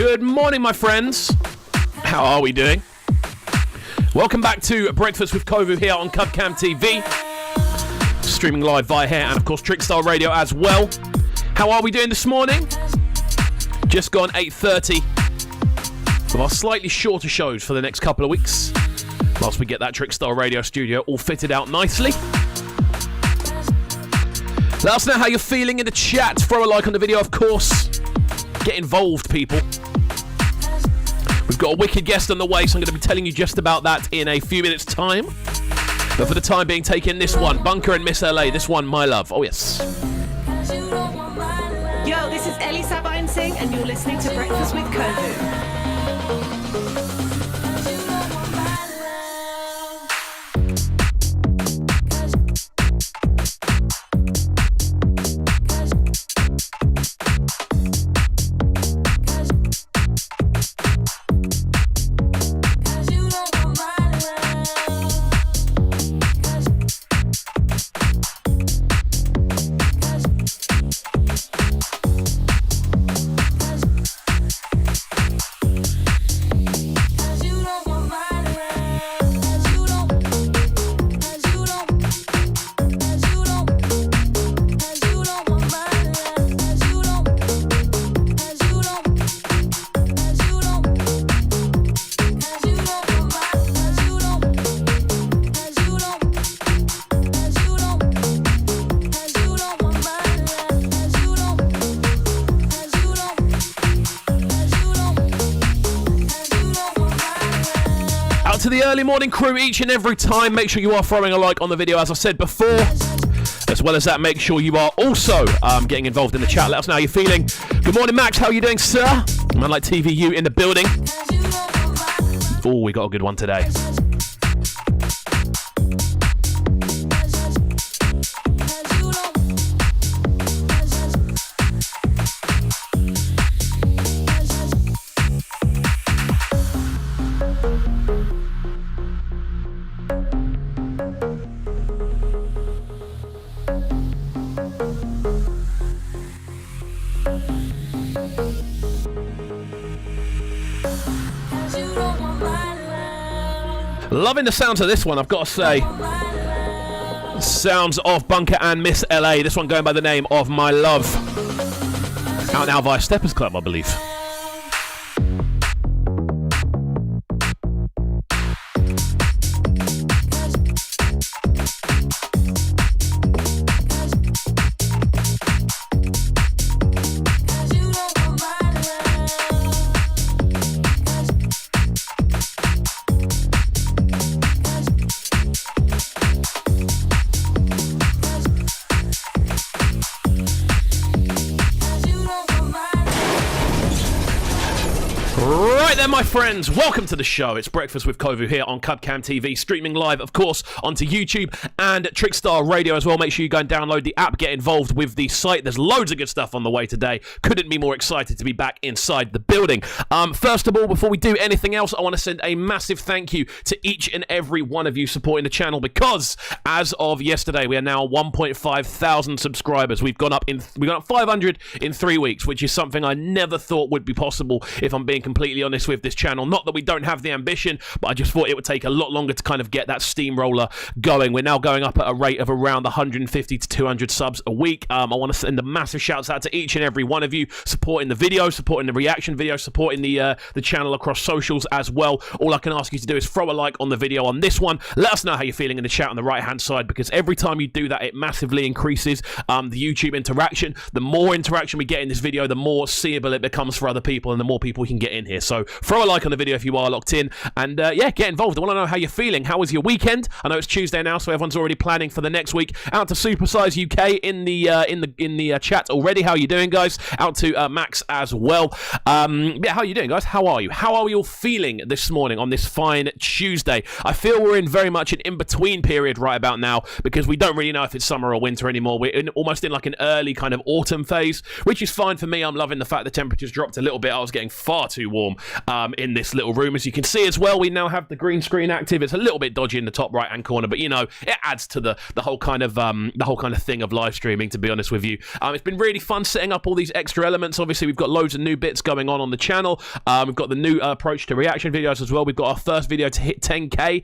Good morning, my friends. How are we doing? Welcome back to Breakfast with KXVU here on Cubcam TV. Streaming live via here and, of course, Trickstar Radio as well. How are we doing this morning? Just gone 8:30 with our slightly shorter shows for the next couple of weeks, whilst we get that Trickstar Radio studio all fitted out nicely. Let us know how you're feeling in the chat. Throw a like on the video, of course. Get involved, people. We've got a wicked guest on the way, so I'm going to be telling you just about that in a few minutes' time. But for the time being, take in this one. Bunker and Miss LA. This one, My Love. Oh, yes. Yo, this is Ellie Sabine Singh, and you're listening to Breakfast with KXVU. To the early morning crew each and every time, make sure you are throwing a like on the video, as I said before. As well as that, make sure you are also getting involved in the chat. Let us know how you're feeling. Good morning, Max. How are you doing, sir? Man like TVU in the building. Oh, we got a good one today. Loving the sounds of this one, I've got to say. Sounds of Bunker and Miss LA. This one going by the name of My Love. Out now via Steppers Club, I believe. My friends, welcome to the show. It's Breakfast with KXVU here on Cubcam TV, streaming live, of course, onto YouTube and Trickstar Radio as well. Make sure you go and download the app, get involved with the site. There's loads of good stuff on the way today. Couldn't be more excited to be back inside the building. First of all, before we do anything else, I want to send a massive thank you to each and every one of you supporting the channel, because as of yesterday, we are now 1.5 thousand subscribers. We've gone up 500 in 3 weeks, which is something I never thought would be possible, if I'm being completely honest with this channel. Not that we don't have the ambition, but I just thought it would take a lot longer to kind of get that steamroller going. We're now going up at a rate of around 150 to 200 subs a week. I want to send a massive shouts out to each and every one of you supporting the video, supporting the reaction video, supporting the channel across socials as well. All I can ask you to do is throw a like on the video on this one. Let us know how you're feeling in the chat on the right hand side, because every time you do that, it massively increases the YouTube interaction. The more interaction we get in this video, the more seeable it becomes for other people, and the more people we can get in here. So throw a like on the video if you are locked in, and yeah, get involved. I want to know how you're feeling. How was your weekend? I know it's Tuesday now, so everyone's already planning for the next week. Out to Supersize UK in the chat already. How are you doing, guys? Out to Max as well. Yeah, how are you doing, guys? How are you? How are we all feeling this morning on this fine Tuesday? I feel we're in very much an in-between period right about now, because we don't really know if it's summer or winter anymore. We're almost in like an early kind of autumn phase, which is fine for me. I'm loving the fact the temperatures dropped a little bit. I was getting far too warm in this little room. As you can see as well, we now have the green screen active. It's a little bit dodgy in the top right hand corner, but you know, it adds to the whole kind of thing of live streaming, to be honest with you. It's been really fun setting up all these extra elements. Obviously, we've got loads of new bits going on the channel. We've got the new approach to reaction videos as well. We've got our first video to hit 10k,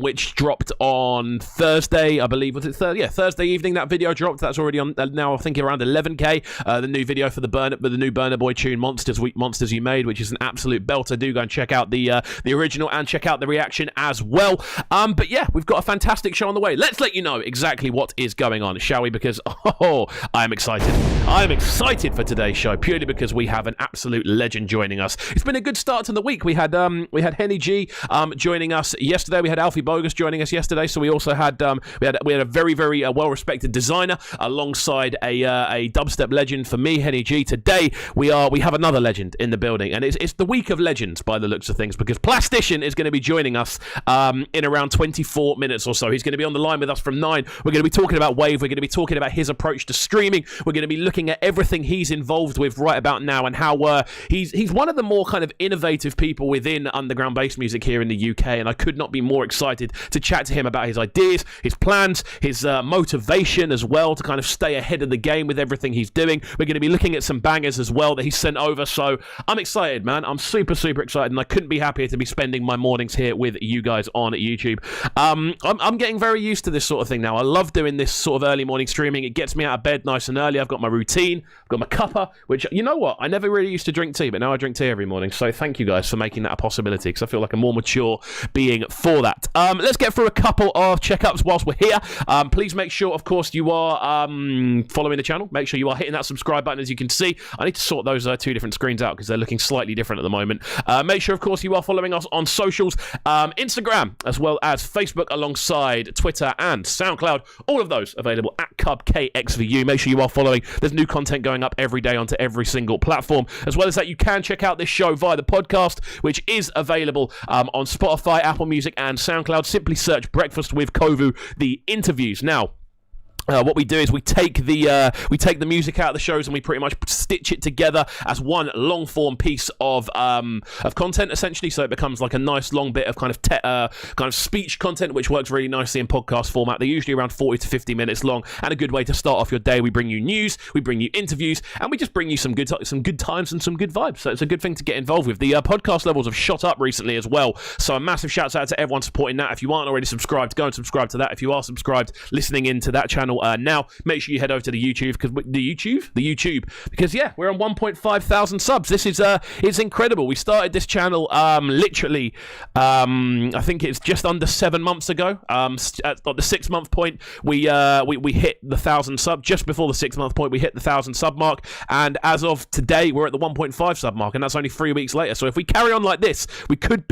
which dropped on Thursday, I believe. Was it Thursday evening that video dropped? That's already on now, I think around 11k. The new video for the new Burna Boy tune Monsters You Made, which is an absolute belter. Do go and check out the original and check out the reaction as well. But yeah, we've got a fantastic show on the way. Let's let you know exactly what is going on, shall we? Because I am excited. I am excited for today's show, purely because we have an absolute legend joining us. It's been a good start to the week. We had Henny G joining us yesterday. We had Alfie Bogus joining us yesterday. So we also had we had a very, very well-respected designer alongside a dubstep legend for me, Henny G. Today we have another legend in the building, and it's the week of legends by the looks of things, because Plastician is going to be joining us in around 24 minutes or so. He's going to be on the line with us from 9. We're going to be talking about Wave. We're going to be talking about his approach to streaming. We're going to be looking at everything he's involved with right about now, and how he's one of the more kind of innovative people within underground bass music here in the UK, and I could not be more excited to chat to him about his ideas, his plans, his motivation as well to kind of stay ahead of the game with everything he's doing. We're going to be looking at some bangers as well that he's sent over, so I'm excited, man. I'm super, super excited, and I couldn't be happier to be spending my mornings here with you guys on YouTube. I'm getting very used to this sort of thing now. I love doing this sort of early morning streaming. It gets me out of bed nice and early. I've got my routine. I've got my cuppa, which, you know what? I never really used to drink tea, but now I drink tea every morning. So thank you guys for making that a possibility, because I feel like a more mature being for that. Let's get through a couple of checkups whilst we're here. Please make sure, of course, you are following the channel. Make sure you are hitting that subscribe button. As you can see, I need to sort those two different screens out because they're looking slightly different at the moment. Make sure, of course, you are following us on socials, Instagram, as well as Facebook, alongside Twitter and SoundCloud. All of those available at KXVU. Make sure you are following. There's new content going up every day onto every single platform. As well as that, you can check out this show via the podcast, which is available on Spotify, Apple Music, and SoundCloud. Simply search Breakfast with Kovu, the interviews. Now, what we do is we take the music out of the shows and we pretty much stitch it together as one long form piece of content, essentially. So it becomes like a nice long bit of kind of speech content, which works really nicely in podcast format. They're usually around 40 to 50 minutes long, and a good way to start off your day. We bring you news, we bring you interviews, and we just bring you some good times and some good vibes. So it's a good thing to get involved with. The podcast levels have shot up recently as well. So a massive shout out to everyone supporting that. If you aren't already subscribed, go and subscribe to that. If you are subscribed, listening into that channel now, make sure you head over to the YouTube, because yeah, we're on 1.5 thousand subs. This is it's incredible. We started this channel literally I think it's just under 7 months ago. At the 6 month point, we hit the 1,000 sub. Just before the 6 month point, we hit the 1,000 sub mark, and as of today, we're at the 1.5 sub mark, and that's only 3 weeks later. So if we carry on like this, we could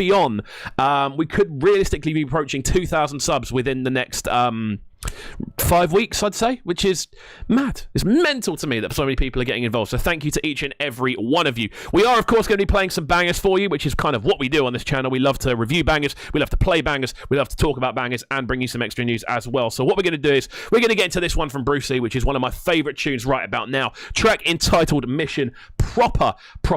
realistically be approaching 2,000 subs within the next 5 weeks, I'd say, which is mad. It's mental to me that so many people are getting involved. So thank you to each and every one of you. We are, of course, going to be playing some bangers for you, which is kind of what we do on this channel. We love to review bangers, we love to play bangers, we love to talk about bangers, and bring you some extra news as well. So what we're going to do is we're going to get into this one from Brucey, which is one of my favourite tunes right about now. Track entitled Mission. Proper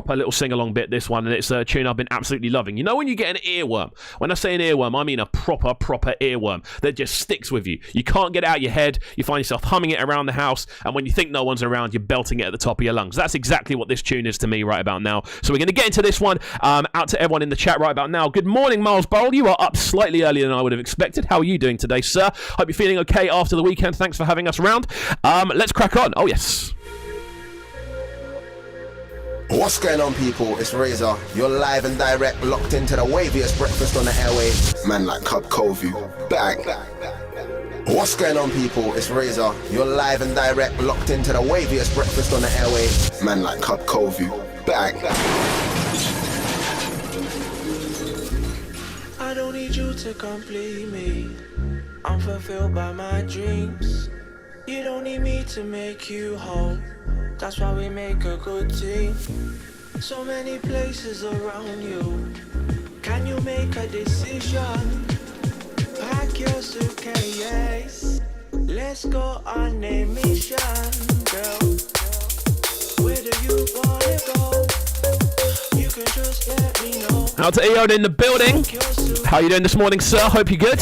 little sing-along bit, this one, and it's a tune I've been absolutely loving. You know when you get an earworm? When I say an earworm, I mean a proper earworm that just sticks with you. You can't get it out your head. You find yourself humming it around the house, and when you think no one's around, you're belting it at the top of your lungs. That's exactly what this tune is to me right about now. So we're going to get into this one. Out to everyone in the chat right about now. Good morning, Miles Bowl. You are up slightly earlier than I would have expected. How are you doing today, sir? Hope you're feeling okay after the weekend. Thanks for having us around. Let's crack on. Oh, yes. What's going on, people? It's Razor. You're live and direct, locked into the waviest breakfast on the airway. Man like KXVU. Bang. What's going on, people? It's Razor. You're live and direct, locked into the waviest breakfast on the airway. Man like KXVU. Bang. I don't need you to complete me. I'm fulfilled by my dreams. You don't need me to make you whole. That's why we make a good team. So many places around you. Can you make a decision? Pack your suitcase. Let's go on a mission, girl. Where do you wanna go? You can just let me know. Out to Eon in the building. How you doing this morning, sir? Hope you're good.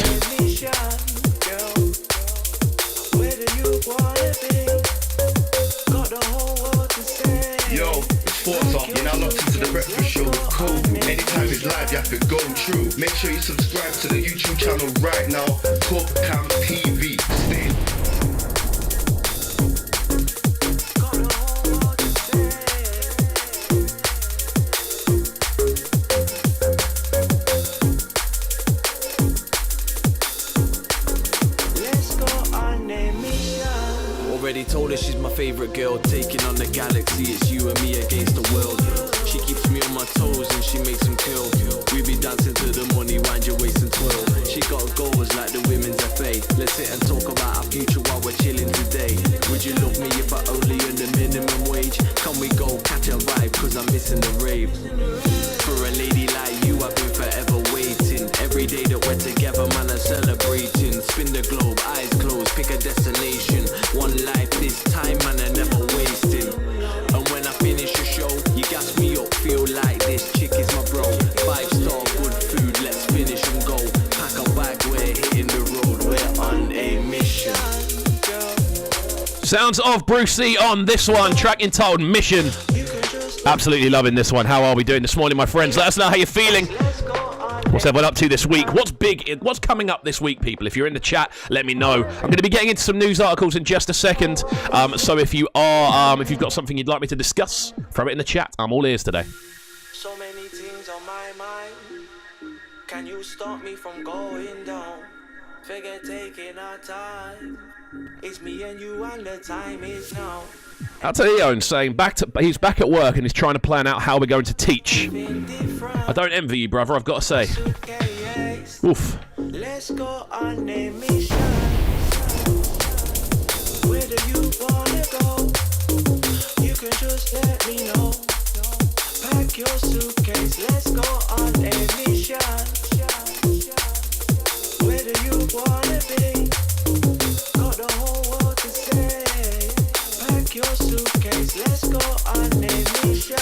Yo, it's Forza. You're now locked into the breakfast show with Kovu. Anytime it's live, you have to go true. Make sure you subscribe to the YouTube channel right now. Cam TV. Stay. Already told her she's my favorite girl, taking on the galaxy. It's you and me against the world. She keeps me on my toes and she makes them curl. We be dancing to the money, wind your waist and twirl. She got goals like the women's FA. Let's sit and talk about our future while we're chilling today. Would you love me if I only earned the minimum wage? Can we go catch a vibe, cause I'm missing the rave. For a lady like you, I've been forever waiting. Every day that we're together, man, I'm celebrating. Spin the globe, eyes closed, pick a destination. One life this time, man, I never wasting. And when I finish the show, you gas me up, feel like this chick is my bro. 5-star good food, let's finish and go. Pack a bag, we're hitting the road, we're on a mission. Sounds of Brucey on this one, track entitled Mission. Absolutely loving this one. How are we doing this morning, my friends? Let us know how you're feeling. What's everyone up to this week? What's big? What's coming up this week, people? If you're in the chat, let me know. I'm going to be getting into some news articles in just a second. So if you are, if you've got something you'd like me to discuss, throw it in the chat. I'm all ears today. So many things on my mind. Can you stop me from going down? Forget taking our time. It's me and you, and the time is now. Out to Eon saying he's back at work and he's trying to plan out how we're going to teach. I don't envy you, brother, I've got to say. Oof. Let's go on a mission. Where do you wanna go? You can just let me know. Pack your suitcase, let's go on a mission. Where do you wanna be? Got the whole world to say. Pack your suitcase, let's go on a mission.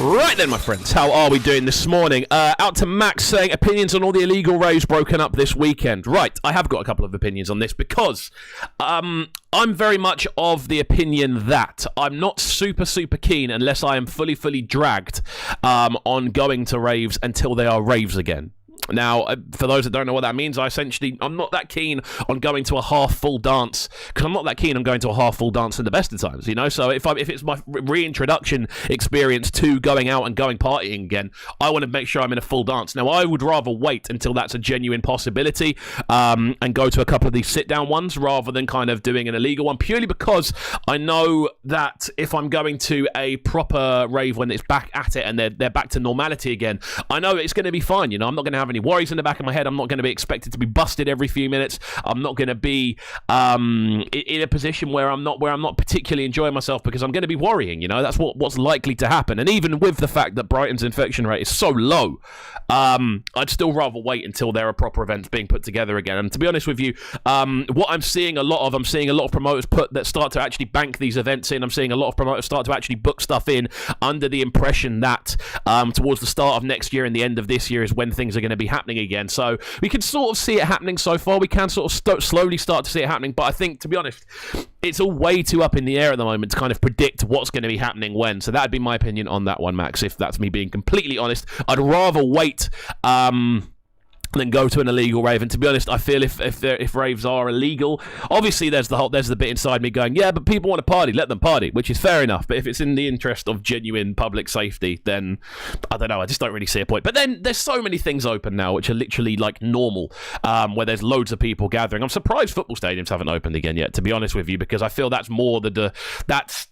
Right then, my friends, how are we doing this morning? Out to Max saying opinions on all the illegal raves broken up this weekend. Right, I have got a couple of opinions on this because I'm very much of the opinion that I'm not super keen unless I am fully dragged on going to raves until they are raves again. Now, for those that don't know what that means, I'm not that keen on going to a half-full dance, because I'm not that keen on going to a half-full dance in the best of times, you know? So if it's my reintroduction experience to going out and going partying again, I want to make sure I'm in a full dance. Now, I would rather wait until that's a genuine possibility and go to a couple of these sit-down ones rather than kind of doing an illegal one, purely because I know that if I'm going to a proper rave when it's back at it and they're back to normality again, I know it's going to be fine, you know? I'm not going to have any worries in the back of my head. I'm not going to be expected to be busted every few minutes. I'm not going to be in a position where I'm not particularly enjoying myself because I'm going to be worrying, you know. That's what's likely to happen. And even with the fact that Brighton's infection rate is so low, I'd still rather wait until there are proper events being put together again. And to be honest with you, what I'm seeing a lot of promoters that start to actually bank these events in. I'm seeing a lot of promoters start to actually book stuff in under the impression that towards the start of next year and the end of this year is when things are going to be happening again. So we can sort of see it happening so far. We can sort of slowly start to see it happening. But I think, to be honest, it's all way too up in the air at the moment to kind of predict what's going to be happening when. So that'd be my opinion on that one, Max, if that's me being completely honest. I'd rather wait than go to an illegal rave. And to be honest, I feel if raves are illegal, obviously there's the bit inside me going, yeah, but people want to party, let them party, which is fair enough. But if it's in the interest of genuine public safety, then I don't know, I just don't really see a point. But then there's so many things open now which are literally like normal, where there's loads of people gathering. I'm surprised football stadiums haven't opened again yet, to be honest with you, because I feel that's more that's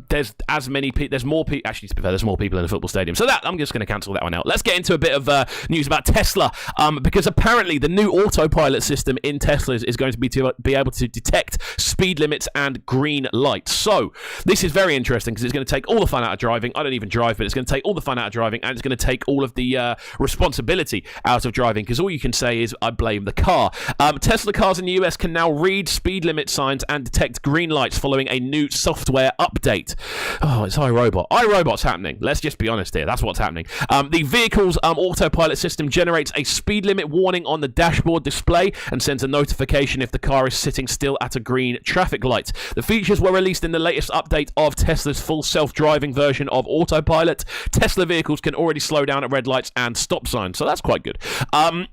there's more people. Actually, to be fair, there's more people in a football stadium. So that I'm just going to cancel that one out. Let's get into a bit of news about Tesla, because apparently the new autopilot system in Teslas is going to be able to detect speed limits and green lights. So this is very interesting because it's going to take all the fun out of driving. I don't even drive, but it's going to take all the fun out of driving, and it's going to take all of the responsibility out of driving, because all you can say is I blame the car. Tesla cars in the US can now read speed limit signs and detect green lights following a new software update. Oh, it's iRobot. iRobot's happening. Let's just be honest here. That's what's happening. The vehicle's autopilot system generates a speed limit warning on the dashboard display and sends a notification if the car is sitting still at a green traffic light. The features were released in the latest update of Tesla's full self-driving version of autopilot. Tesla vehicles can already slow down at red lights and stop signs, so that's quite good.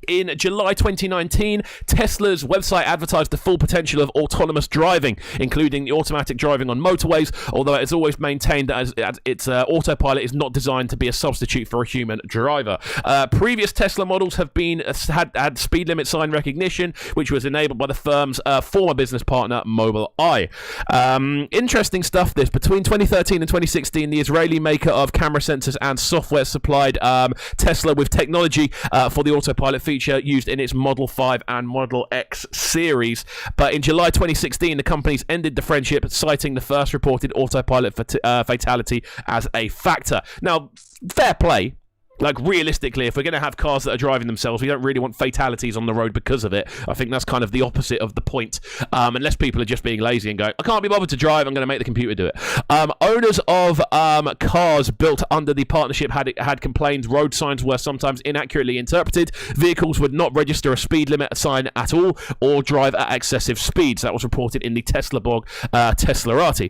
In July 2019, Tesla's website advertised the full potential of autonomous driving, including the automatic driving on motorways, although it's always maintained that its autopilot is not designed to be a substitute for a human driver. Previous Tesla models have had speed limit sign recognition, which was enabled by the firm's former business partner, Mobileye. Interesting stuff this. Between 2013 and 2016, the Israeli maker of camera sensors and software supplied Tesla with technology for the autopilot feature used in its Model 5 and Model X series. But in July 2016, the companies ended the friendship, citing the first reported autopilot fatality as a factor. Now, fair play. Like, realistically, if we're going to have cars that are driving themselves, we don't really want fatalities on the road because of it. I think that's kind of the opposite of the point. Unless people are just being lazy and going, I can't be bothered to drive, I'm going to make the computer do it. Owners of cars built under the partnership had complained road signs were sometimes inaccurately interpreted. Vehicles would not register a speed limit sign at all or drive at excessive speeds. That was reported in the Tesla blog, Teslarati.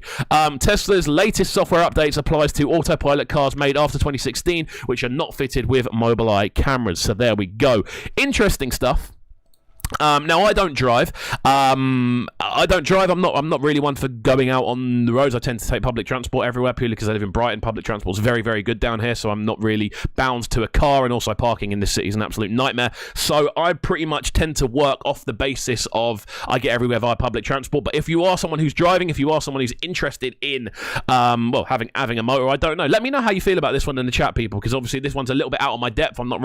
Tesla's latest software updates applies to autopilot cars made after 2016, which are not fitted with Mobileye cameras. So there we go. Interesting stuff. Now I don't drive. I'm not really one for going out on the roads. I tend to take public transport everywhere purely because I live in Brighton. Public transport is very, very good down here, so I'm not really bound to a car, and also parking in this city is an absolute nightmare. So I pretty much tend to work off the basis of I get everywhere via public transport. But if you are someone who's driving, if you are someone who's interested in having a motor, I don't know. Let me know how you feel about this one in the chat, people, because obviously this one's a little bit out of my depth. I'm not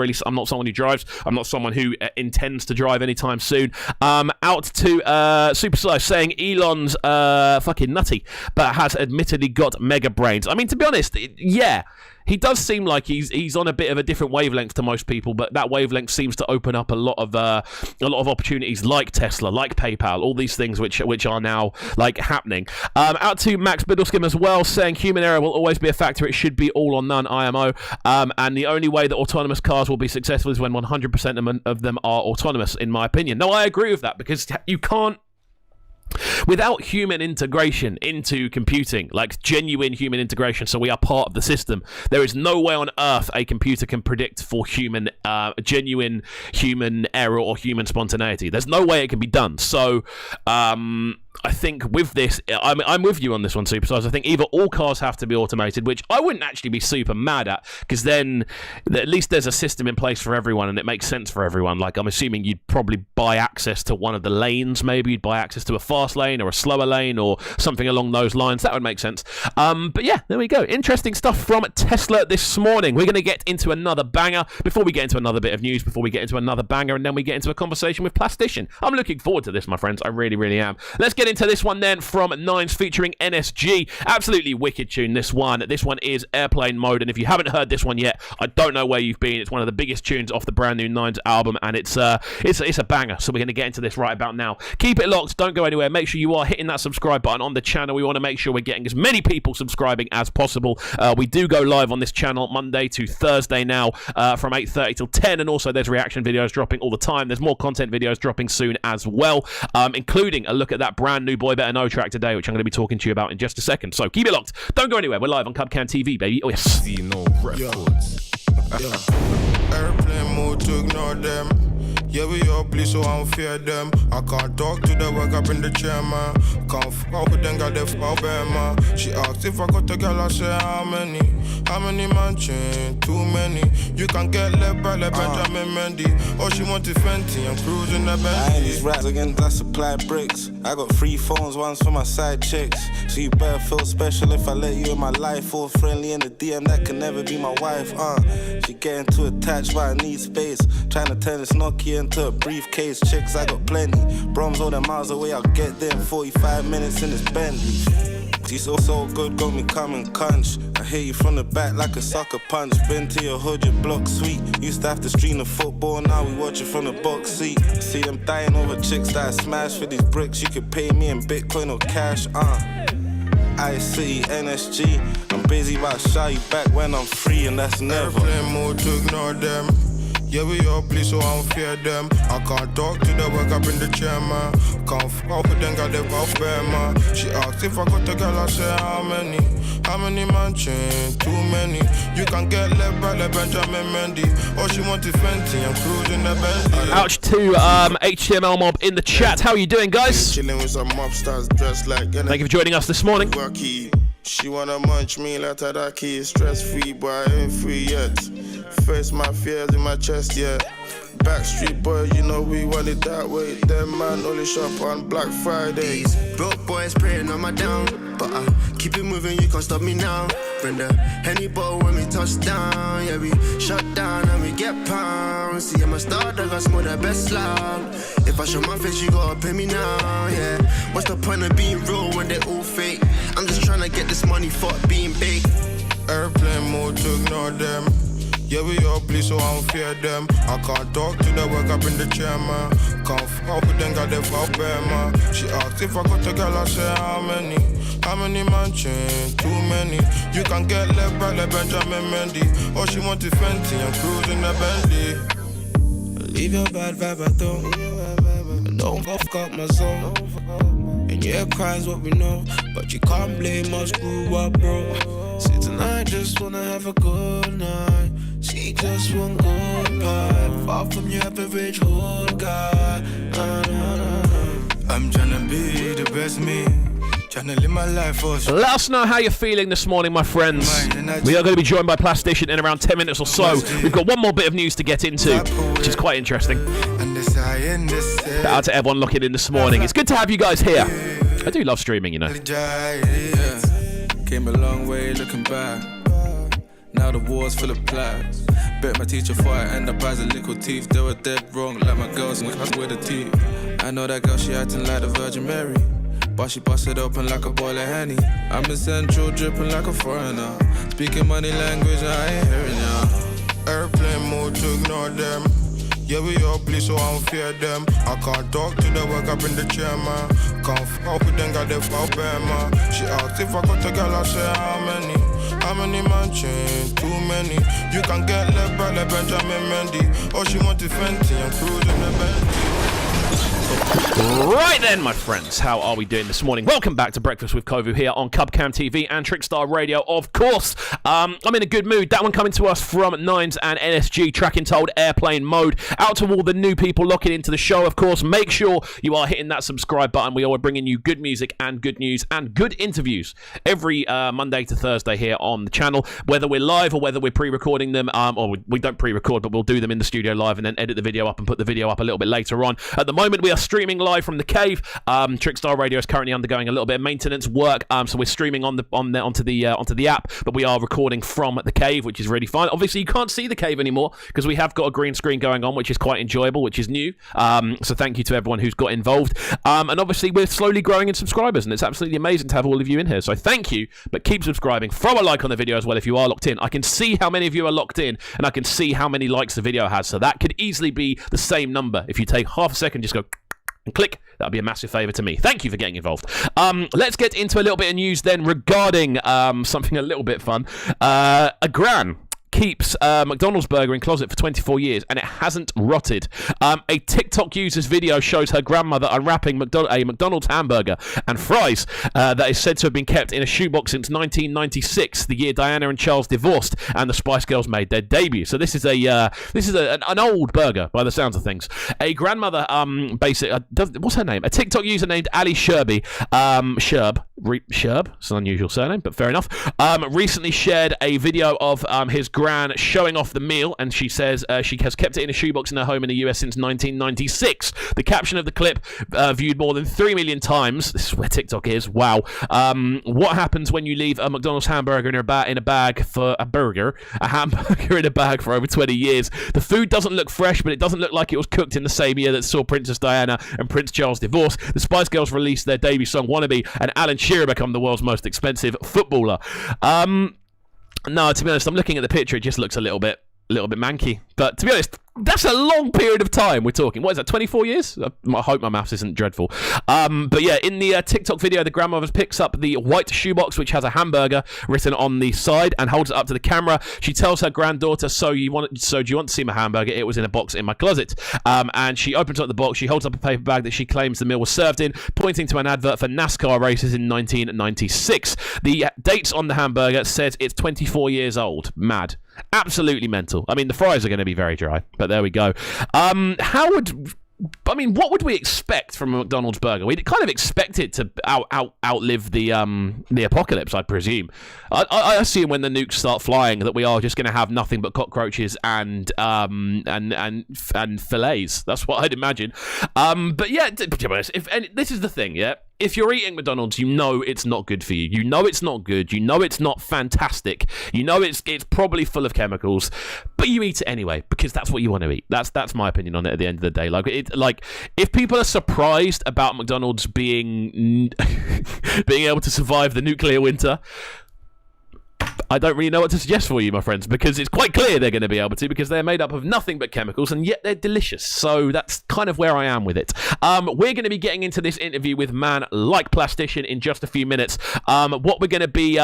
someone who drives. I'm not someone who intends to drive anytime soon. Out to Supersize saying Elon's fucking nutty, but has admittedly got mega brains. I mean, to be honest, yeah. He does seem like he's on a bit of a different wavelength to most people, but that wavelength seems to open up a lot of opportunities, like Tesla, like PayPal, all these things which are now like happening. Out to Max Biddleskim as well, saying human error will always be a factor. It should be all or none, IMO. And the only way that autonomous cars will be successful is when 100% of them are autonomous, in my opinion. No, I agree with that, because you can't. Without human integration into computing, like genuine human integration, so we are part of the system, there is no way on earth a computer can predict for genuine human error or human spontaneity. There's no way it can be done. So I think with this, I'm with you on this one, Superstars. I think either all cars have to be automated, which I wouldn't actually be super mad at, because then at least there's a system in place for everyone and it makes sense for everyone. Like, I'm assuming you'd probably buy access to one of the lanes, maybe you'd buy access to a fast lane or a slower lane or something along those lines. That would make sense. But yeah, there we go. Interesting stuff from Tesla this morning. We're going to get into another banger before we get into another bit of news, before we get into another banger, and then we get into a conversation with Plastician. I'm looking forward to this, my friends. I really, really am. Let's get into this one then from Nines featuring NSG. Absolutely wicked tune, this one. This one is Airplane Mode, and if you haven't heard this one yet, I don't know where you've been. It's one of the biggest tunes off the brand new Nines album, and it's a banger. So we're going to get into this right about now. Keep it locked. Don't go anywhere. Make sure you are hitting that subscribe button on the channel. We want to make sure we're getting as many people subscribing as possible. We do go live on this channel Monday to Thursday now from 8:30 till 10, and also there's reaction videos dropping all the time. There's more content videos dropping soon as well, including a look at that brand new Boy Better Know track today, which I'm going to be talking to you about in just a second. So keep it locked. Don't go anywhere. We're live on Cubcam TV, baby. Oh yes. Airplane mode to ignore them. Yeah, we all bleed, so I don't fear them. I can't talk to the work up in the chair, man. Can't fuck with them, got the fuck bad, man. She asked if I got a girl, I said how many? How many mansion? Too many. You can get left by like Benjamin Mendy. All she wanted Fenty, I'm cruising the Bentley. I ain't these rats again, I supply bricks. I got 3 phones, one's for my side chicks. So you better feel special if I let you in my life. All friendly in the DM, that can never be my wife, She getting too attached, but I need space. Trying to turn this Nokia into a briefcase. Chicks, I got plenty. Broms all the miles away, I'll get there in 45 minutes in this Bentley. She's so good, got me coming cunch. I hit you from the back like a sucker punch. Been to your hood, your block sweet. Used to have to stream the football, now we watch it from the box seat. See them dying over chicks that I smash for these bricks. You could pay me in Bitcoin or cash, I-City, NSG. I'm busy about to shout you back when I'm free, and that's never. Airplane mode to ignore them. Yeah, we all bleed, so I don't fear them. I can't talk to the work up in the chair, man. Can't fuck with them, got the fuck bad, man. She asked if I got a girl, I said how many? How many mansion? Too many. You can get left by like Benjamin Mendy. All she wanted Fenty, I'm cruising the Bentley. Ouch to HTML Mob in the chat. How are you doing, guys? Chilling with some mobsters dressed like. Thank you for joining us this morning. She wanna munch me like Tadaki. Stress free, but I ain't free yet. Face my fears in my chest, yeah. Backstreet boy, you know we want it that way. Them man only shop on Black Friday. These broke boys praying on my down, but I keep it moving, you can't stop me now. Bring the Henny bottle when we touch down. Yeah, we shut down and we get pounds. See, I'm a star, dog, I smoke the best loud. If I show my face, you gotta pay me now, yeah. What's the point of being real when they all fake? I'm just trying to get this money, fuck being big. Airplane mode to ignore them. Yeah, we all bleed, so I don't fear them. I can't talk to the work up in the chair, man. Can't fuck with them, got the fuck bad, man. She asked if I got a girl, I said how many? How many mansion? Too many. You can get left by like Benjamin Mendy. All she wanted Fenty, I'm cruising the Bentley. Leave your bad vibe at home. Don't go fuck up my soul. And yeah, crime's what we know, but you can't blame us, grew up, bro. See, tonight just wanna have a good night. She just one good vibe. Far from your average hood guy. I'm tryna be the best me. Tryna live my life for sure. Let us know how you're feeling this morning, my friends. We are going to be joined by Plastician in around 10 minutes or so. We've got one more bit of news to get into, which is quite interesting. Shout out to everyone looking in this morning. It's good to have you guys here. I do love streaming, you know. Came a long way looking back. Now the war's full of plaques. Bet my teacher before I end up as a little thief. They were dead wrong, like my girls with the teeth. I know that girl, she acting like the Virgin Mary, but she busted open like a bowl of Henny. I'm in Central, dripping like a foreigner. Speaking money language, I ain't hearing ya. Airplane mode to ignore them. Yeah, we all bleed, so I don't fear them. I can't talk to the work up in the chair, man. Can't fuck with them, got the fuck bad, man. She asked if I got a girl, I said how many? How many mansion? Too many. You can get left by like Benjamin Mendy. All she wanted Fenty, I'm cruising the Bentley. Right then, my friends, how are we doing this morning? Welcome back to Breakfast with Kovu here on KXVU TV and Trickstar Radio, of course. I'm in a good mood. That one coming to us from Nines and NSG, Tracking Told Airplane Mode. Out to all the new people locking into the show, of course. Make sure you are hitting that subscribe button. We are bringing you good music and good news and good interviews every Monday to Thursday here on the channel, whether we're live or whether we're pre-recording them, or we don't pre-record, but we'll do them in the studio live and then edit the video up and put the video up a little bit later on. At the moment, we are streaming live from the cave. Trickstar Radio is currently undergoing a little bit of maintenance work, so we're streaming onto the app, but we are recording from the cave, which is really fun. Obviously, you can't see the cave anymore because we have got a green screen going on, which is quite enjoyable, which is new. So thank you to everyone who's got involved. And obviously, we're slowly growing in subscribers, and it's absolutely amazing to have all of you in here. So thank you, but keep subscribing. Throw a like on the video as well if you are locked in. I can see how many of you are locked in, and I can see how many likes the video has. So that could easily be the same number. If you take half a second, just go and click. That would be a massive favour to me. Thank you for getting involved. Let's get into a little bit of news then regarding something a little bit fun. A gran keeps McDonald's burger in closet for 24 years and it hasn't rotted. A TikTok user's video shows her grandmother unwrapping a McDonald's hamburger and fries that is said to have been kept in a shoebox since 1996, the year Diana and Charles divorced and the Spice Girls made their debut. So this is an old burger by the sounds of things. A grandmother, what's her name? A TikTok user named Ali Sherby, Sherb, it's an unusual surname, but fair enough, recently shared a video of his gran showing off the meal, and she says she has kept it in a shoebox in her home in the US since 1996. The caption of the clip viewed more than 3 million times. This is where TikTok is. Wow. What happens when you leave a McDonald's hamburger in a bag for a hamburger in a bag for over 20 years? The food doesn't look fresh, but it doesn't look like it was cooked in the same year that saw Princess Diana and Prince Charles divorce. The Spice Girls released their debut song Wannabe, and Alan Shearer become the world's most expensive footballer. No, to be honest, I'm looking at the picture. It just looks a little bit manky. But to be honest, that's a long period of time we're talking. What is that, 24 years? I hope my maths isn't dreadful. But yeah, in the TikTok video, the grandmother picks up the white shoebox, which has a hamburger written on the side, and holds it up to the camera. She tells her granddaughter, so do you want to see my hamburger? It was in a box in my closet. And she opens up the box. She holds up a paper bag that she claims the meal was served in, pointing to an advert for NASCAR races in 1996. The dates on the hamburger says it's 24 years old. Mad. Absolutely mental. I mean, the fries are going to be very dry, but there we go. What would we expect from a McDonald's burger? We'd kind of expect it to outlive the apocalypse, I presume. I assume when the nukes start flying that we are just going to have nothing but cockroaches and fillets. That's what I'd imagine. But yeah, this is the thing, yeah. If you're eating McDonald's, you know it's not good for you. You know it's not good. You know it's not fantastic. You know it's probably full of chemicals, but you eat it anyway because that's what you want to eat. That's my opinion on it. At the end of the day, like if people are surprised about McDonald's being able to survive the nuclear winter, I don't really know what to suggest for you, my friends, because it's quite clear they're going to be able to, because they're made up of nothing but chemicals, and yet they're delicious. So that's kind of where I am with it. We're going to be getting into this interview with man like Plastician in just a few minutes. What we're going to be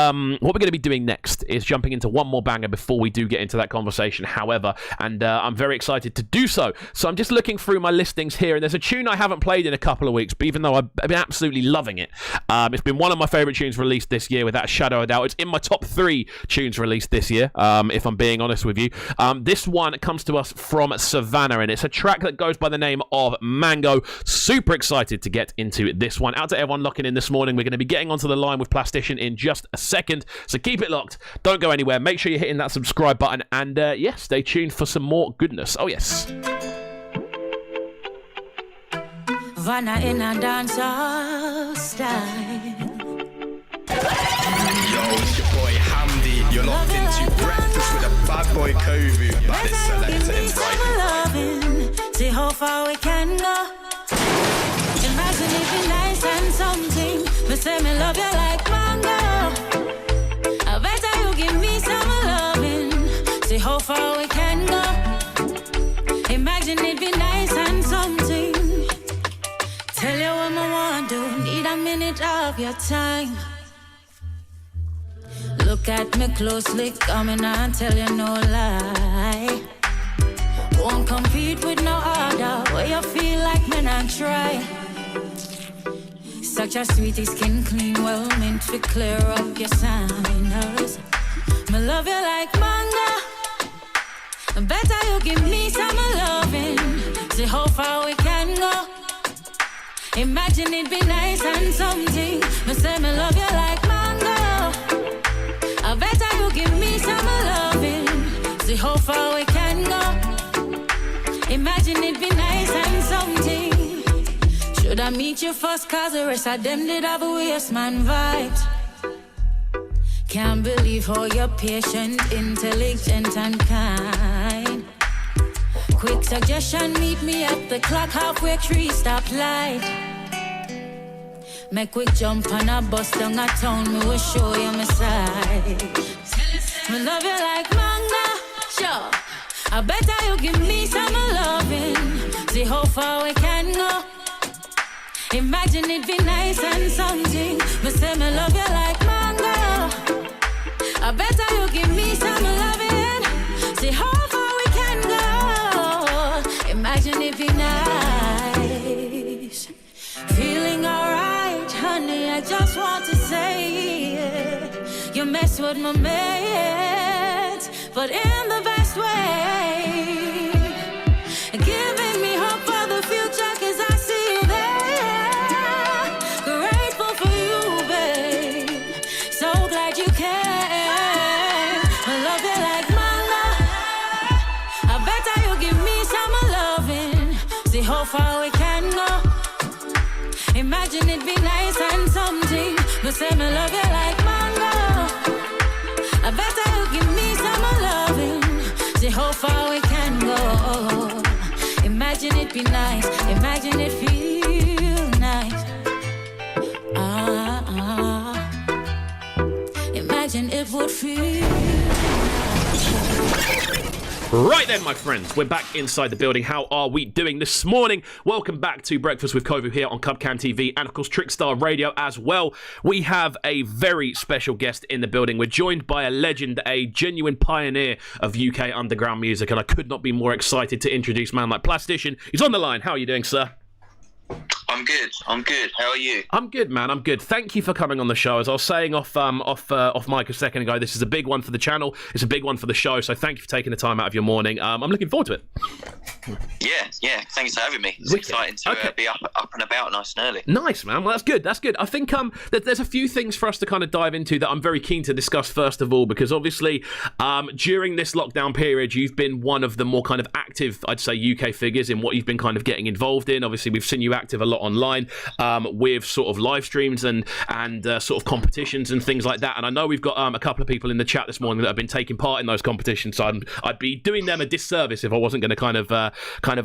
doing next is jumping into one more banger before we do get into that conversation. However, and I'm very excited to do so. So I'm just looking through my listings here, and there's a tune I haven't played in a couple of weeks, but even though I've been absolutely loving it, it's been one of my favorite tunes released this year, without a shadow of a doubt. It's in my top 3 tunes released this year, if I'm being honest with you. This one comes to us from Savannah, and it's a track that goes by the name of Mango. Super excited to get into this one. Out to everyone locking in this morning. We're going to be getting onto the line with Plastician in just a second, so keep it locked. Don't go anywhere. Make sure you're hitting that subscribe button, and yeah, stay tuned for some more goodness. Oh yes. Vanna in a dancehall style. Yo, it's your boy Hamdi. You're locked into Breakfast with a bad boy KXVU. By this selector in Brighton. See how far we can go. Imagine it be nice and something. Me say me love you like mango. I better you give me some loving. See how far we can go. Imagine it be nice and something. Tell you what I want to. Need a minute of your time. Look at me closely, coming and tell you no lie. Won't compete with no other. Where you feel like men and try. Such a sweetie, skin clean, well meant to clear up your signals. Me love you like manga. Better you give me some loving. See how far we can go. Imagine it be nice and something. Me say me love you like mango. I better you give me some loving. See how far we can go. Imagine it be nice and something. Should I meet you first, cause the rest of them did have a waste man vibes. Can't believe how you're patient, intelligent and kind. Quick suggestion, meet me at the clock, halfway 3 stoplight. Make quick jump on a bus down a town, me will show you my side. Me love you like manga, sure. I better you give me some loving. See how far we can go. Imagine it be nice and something. Me say me love you like manga. I better you give me some loving. See how far we can go. Imagine it be nice. Feeling alright, honey, I just want to say it. You mess with my meds, but in the best way. Giving me hope for the future, cause I see you there. Grateful for you, babe. So glad you came. I love you like mama. I bet you'll give me some loving. See how far we can go. Imagine it be nice and something. But say me love you like mango. I bet you'll give me some loving. See how far we can go. Imagine it be nice. Imagine it feel nice. Imagine it would feel nice. Right then, my friends, we're back inside the building. How are we doing this morning? Welcome back to Breakfast with Kovu here on Cubcam TV and, of course, Trickstar Radio as well. We have a very special guest in the building. We're joined by a legend, a genuine pioneer of UK underground music, and I could not be more excited to introduce a man like Plastician. He's on the line. How are you doing, sir? I'm good. How are you? I'm good, man. I'm good. Thank you for coming on the show. As I was saying off mic a second ago, this is a big one for the channel. It's a big one for the show. So thank you for taking the time out of your morning. I'm looking forward to it. Yeah. Thanks for having me. It's exciting to be up and about nice and early. Nice, man. Well, that's good. I think there's a few things for us to kind of dive into that I'm very keen to discuss first of all, because obviously during this lockdown period, you've been one of the more kind of active, I'd say, UK figures in what you've been kind of getting involved in. Obviously, we've seen you active a lot online with sort of live streams and sort of competitions and things like that. And I know we've got a couple of people in the chat this morning that have been taking part in those competitions. So I'd be doing them a disservice if I wasn't going to kind of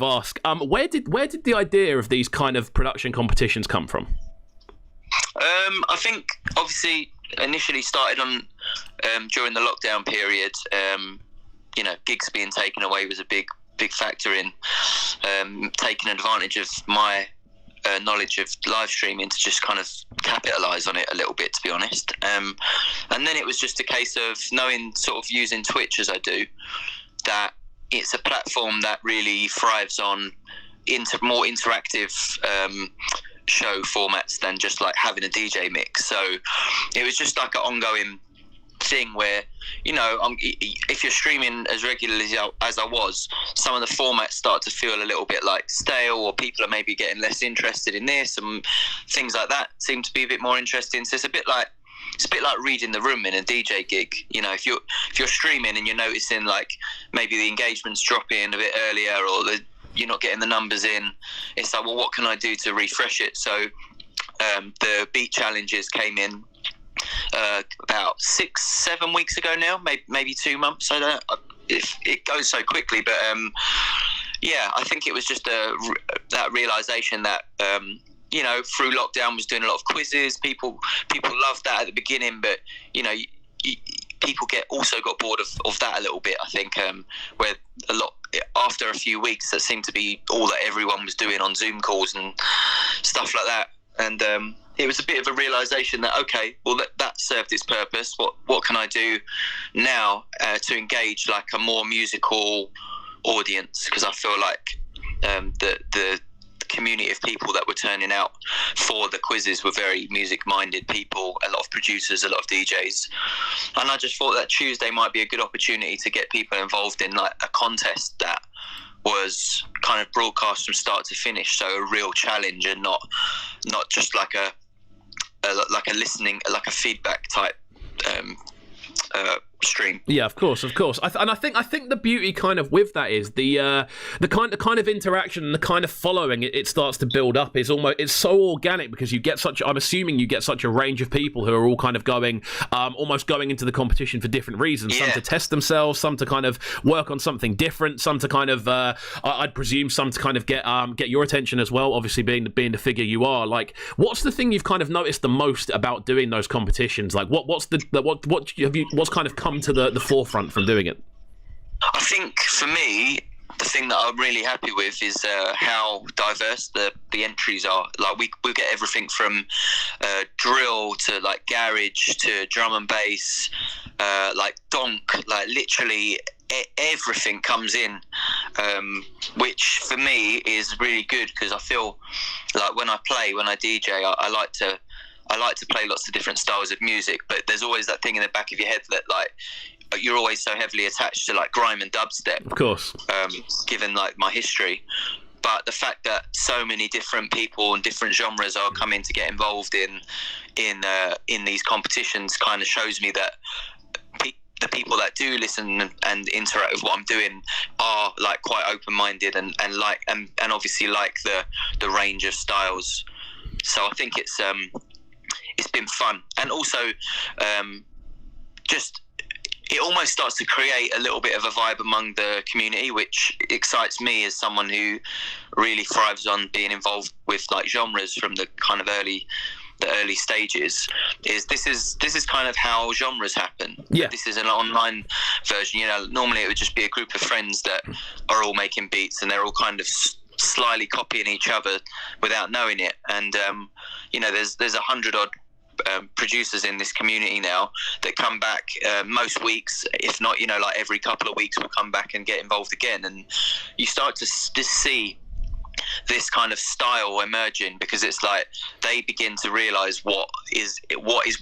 ask. Where did the idea of these kind of production competitions come from? I think obviously initially started on during the lockdown period. Gigs being taken away was a big factor in taking advantage of my knowledge of live streaming to just kind of capitalise on it a little bit, to be honest. And then it was just a case of knowing, sort of using Twitch as I do, that it's a platform that really thrives on more interactive show formats than just like having a DJ mix. So it was just like an ongoing thing where, if you're streaming as regularly as I was, some of the formats start to feel a little bit like stale, or people are maybe getting less interested in this, and things like that seem to be a bit more interesting. So it's a bit like reading the room in a DJ gig. If you're streaming and you're noticing like maybe the engagement's dropping a bit earlier, or you're not getting the numbers in, it's like, well, what can I do to refresh it? So the beat challenges came in about 6-7 weeks ago now, maybe 2 months. I don't know, it goes so quickly, but I think it was just that realization that through lockdown was doing a lot of quizzes. People loved that at the beginning, but people also got bored of that a little bit. I think where a lot after a few weeks, that seemed to be all that everyone was doing on Zoom calls and stuff like that. And it was a bit of a realization that, okay, well, that served its purpose. What can I do now to engage like a more musical audience? Because I feel like the community of people that were turning out for the quizzes were very music-minded people, a lot of producers, a lot of DJs. And I just thought that Tuesday might be a good opportunity to get people involved in like a contest that was kind of broadcast from start to finish, so a real challenge and not just like a listening, like a feedback type stream. Yeah, of course. I think the beauty kind of with that is the kind of interaction and the kind of following it starts to build up is it's so organic, because I'm assuming you get such a range of people who are all kind of going almost going into the competition for different reasons. Yeah. Some to test themselves, some to kind of work on something different, some to kind of I'd presume some to kind of get your attention as well, obviously being the figure you are. Like, what's the thing you've kind of noticed the most about doing those competitions? Like, what's kind of come to the forefront from doing it? I think for me, the thing that I'm really happy with is how diverse the entries are. Like we get everything from drill to like garage to drum and bass, like donk, like literally everything comes in, which for me is really good, because I feel like when I DJ, I like to play lots of different styles of music, but there's always that thing in the back of your head that like you're always so heavily attached to like grime and dubstep, of course, given like my history. But the fact that so many different people and different genres are coming to get involved in these competitions kind of shows me that the people that do listen and interact with what I'm doing are like quite open-minded and obviously like the range of styles. So I think it's been fun, and also just it almost starts to create a little bit of a vibe among the community, which excites me as someone who really thrives on being involved with like genres from the kind of early stages. This is kind of how genres happen. Yeah. This is an online version. You know, normally it would just be a group of friends that are all making beats and they're all kind of slyly copying each other without knowing it. And you know, there's 100 odd producers in this community now that come back most weeks, if not, you know, like every couple of weeks, will come back and get involved again, and you start to see this kind of style emerging, because it's like they begin to realize what is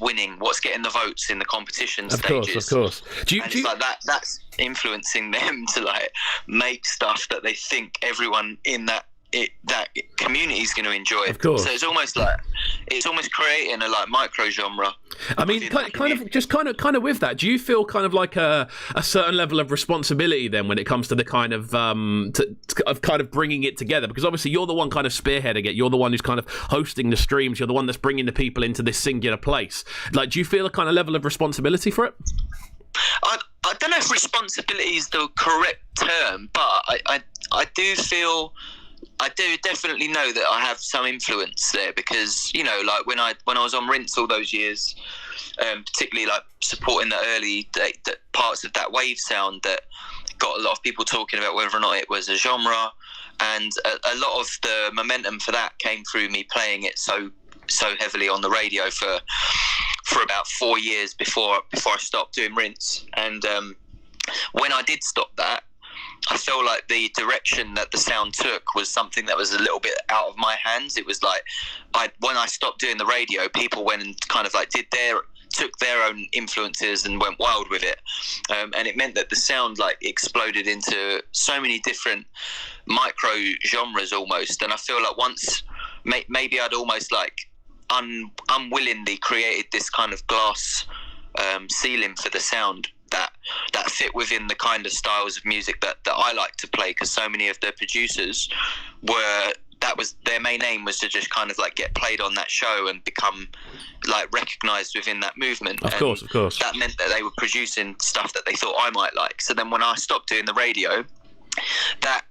winning, what's getting the votes in the competition stages. Of course. It's like that's influencing them to like make stuff that they think everyone in that community is going to enjoy. Of course. So it's almost creating a like micro genre. I mean, kind of with that, do you feel kind of like a certain level of responsibility then when it comes to the kind of of kind of bringing it together? Because obviously you're the one kind of spearheading it. You're the one who's kind of hosting the streams. You're the one that's bringing the people into this singular place. Like, do you feel a kind of level of responsibility for it? I don't know if responsibility is the correct term, but I do feel. I do definitely know that I have some influence there, because, you know, like when I was on Rinse all those years, particularly like supporting the early parts of that wave sound that got a lot of people talking about whether or not it was a genre, and a lot of the momentum for that came through me playing it so heavily on the radio for about 4 years before I stopped doing Rinse. And when I did stop that, I feel like the direction that the sound took was something that was a little bit out of my hands. It was like when I stopped doing the radio, people went and kind of like took their own influences and went wild with it, and it meant that the sound like exploded into so many different micro genres almost. And I feel like once maybe I'd almost like unwillingly created this kind of glass ceiling for the sound that fit within the kind of styles of music that I like to play, because so many of the producers was their main aim was to just kind of like get played on that show and become like recognized within that movement. Of course. That meant that they were producing stuff that they thought I might like. So then when I stopped doing the radio, that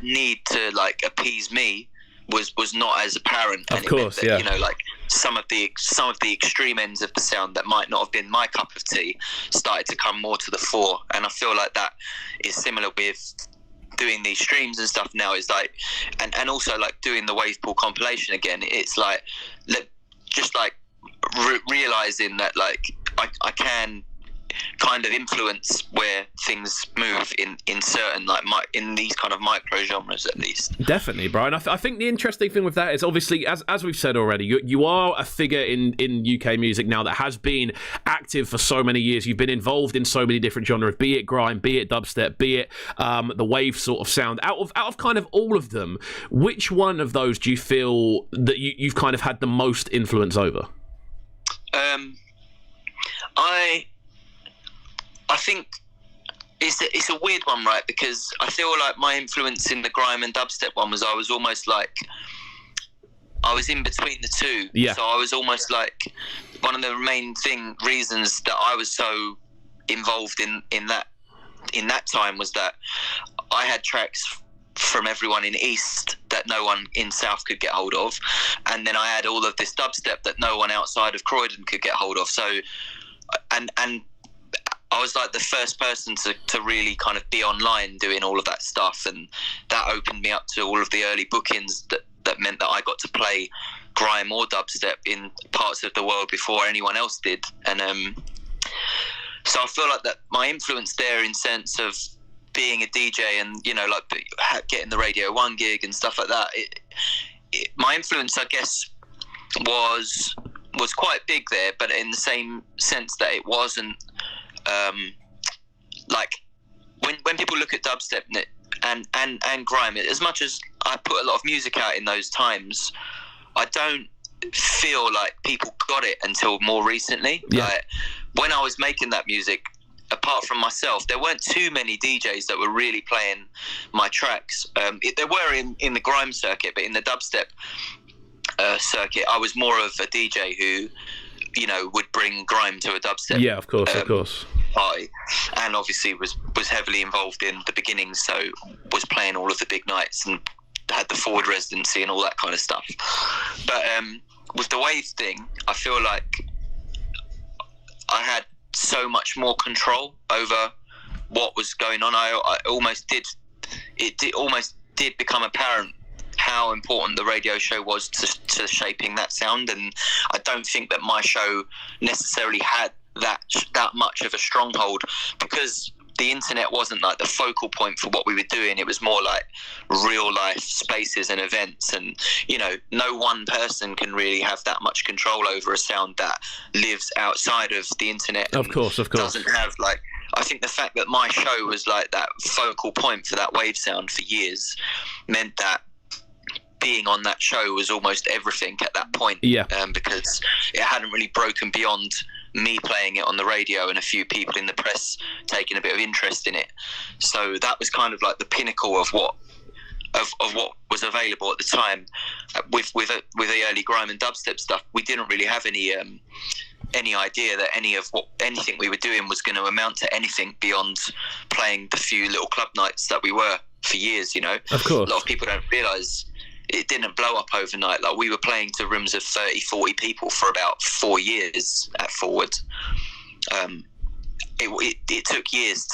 need to like appease me was not as apparent. Of course, yeah. You know, like some of the extreme ends of the sound that might not have been my cup of tea started to come more to the fore. And I feel like that is similar with doing these streams and stuff now. Is like, and also like doing the WAVEPOOL compilation again. It's like just like realizing that like I can kind of influence where things move in certain like in these kind of micro genres at least. Definitely, Brian. I think the interesting thing with that is obviously, as we've said already, you are a figure in UK music now that has been active for so many years. You've been involved in so many different genres, be it grime, be it dubstep, be it the wave sort of sound. Out of kind of all of them, which one of those do you feel that you've kind of had the most influence over? I think it's a weird one, right? Because I feel like my influence in the grime and dubstep one was I was almost like I was in between the two. Yeah. So I was almost like one of the main reasons that I was so involved in that time was that I had tracks from everyone in East that no one in South could get hold of, and then I had all of this dubstep that no one outside of Croydon could get hold of. So and I was like the first person to really kind of be online doing all of that stuff, and that opened me up to all of the early bookings that meant that I got to play grime or dubstep in parts of the world before anyone else did. And So I feel like that my influence there in sense of being a DJ and, you know, like getting the Radio 1 gig and stuff like that, my influence, I guess, was quite big there, but in the same sense that it wasn't like when people look at dubstep and grime, as much as I put a lot of music out in those times, I don't feel like people got it until more recently. Yeah. Like, when I was making that music, apart from myself, there weren't too many DJs that were really playing my tracks. There were in the grime circuit, but in the dubstep circuit, I was more of a DJ who, you know, would bring grime to a dubstep. Yeah, of course. Party, and obviously was heavily involved in the beginning, so was playing all of the big nights and had the forward residency and all that kind of stuff. But with the wave thing, I feel like I had so much more control over what was going on. I almost did become apparent how important the radio show was to shaping that sound, and I don't think that my show necessarily had that much of a stronghold, because the internet wasn't like the focal point for what we were doing. It was more like real life spaces and events, and, you know, no one person can really have that much control over a sound that lives outside of the internet. Of course. Doesn't have, like, I think the fact that my show was like that focal point for that wave sound for years meant that being on that show was almost everything at that point. Yeah. Because it hadn't really broken beyond me playing it on the radio and a few people in the press taking a bit of interest in it. So that was kind of like the pinnacle of what was available at the time. With the early grime and dubstep stuff, we didn't really have any idea that anything we were doing was going to amount to anything beyond playing the few little club nights that we were for years, you know. Of course. A lot of people don't realise it didn't blow up overnight. Like, we were playing to rooms of 30, 40 people for about 4 years at Forward. It took years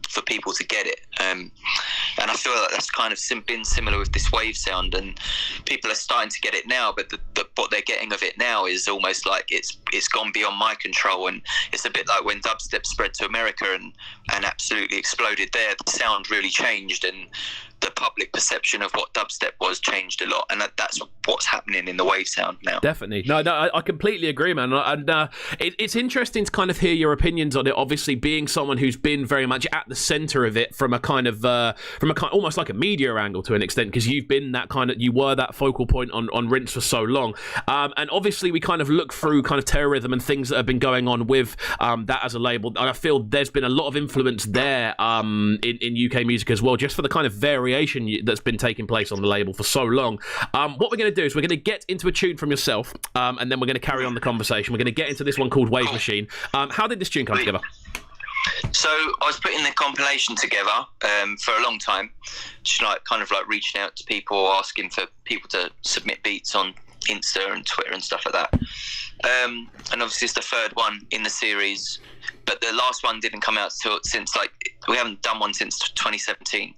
for people to get it. And I feel like that's kind of been similar with this wave sound, and people are starting to get it now, but what they're getting of it now is almost like it's gone beyond my control. And it's a bit like when dubstep spread to America and absolutely exploded there. The sound really changed, and the public perception of what dubstep was changed a lot, and that's what's happening in the wave sound now. Definitely. No, I completely agree, man. And it's interesting to kind of hear your opinions on it, obviously being someone who's been very much at the centre of it from a kind of almost like a media angle to an extent, because you've been you were that focal point on Rinse for so long. And obviously we kind of look through kind of terrorism and things that have been going on with that as a label, and I feel there's been a lot of influence there in UK music as well, just for the kind of variation that's been taking place on the label for so long. What we're going to do is we're going to get into a tune from yourself, and then we're going to carry on the conversation. We're going to get into this one called Wave Machine. How did this tune come together? So I was putting the compilation together for a long time, just kind of reaching out to people, asking for people to submit beats on Insta and Twitter and stuff like that. And obviously it's the third one in the series, but the last one didn't come out since we haven't done one since 2017.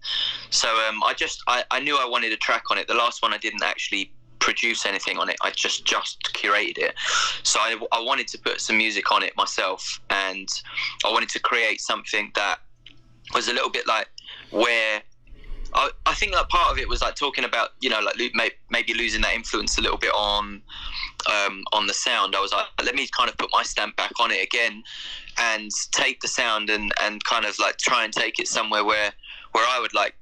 So I knew I wanted a track on it. The last one I didn't actually produce anything on it. I just curated it. So I wanted to put some music on it myself, and I wanted to create something that was a little bit like where I think that part of it was like talking about, you know, like maybe losing that influence a little bit on the sound. I was like, let me kind of put my stamp back on it again and take the sound and kind of like try and take it somewhere where I would like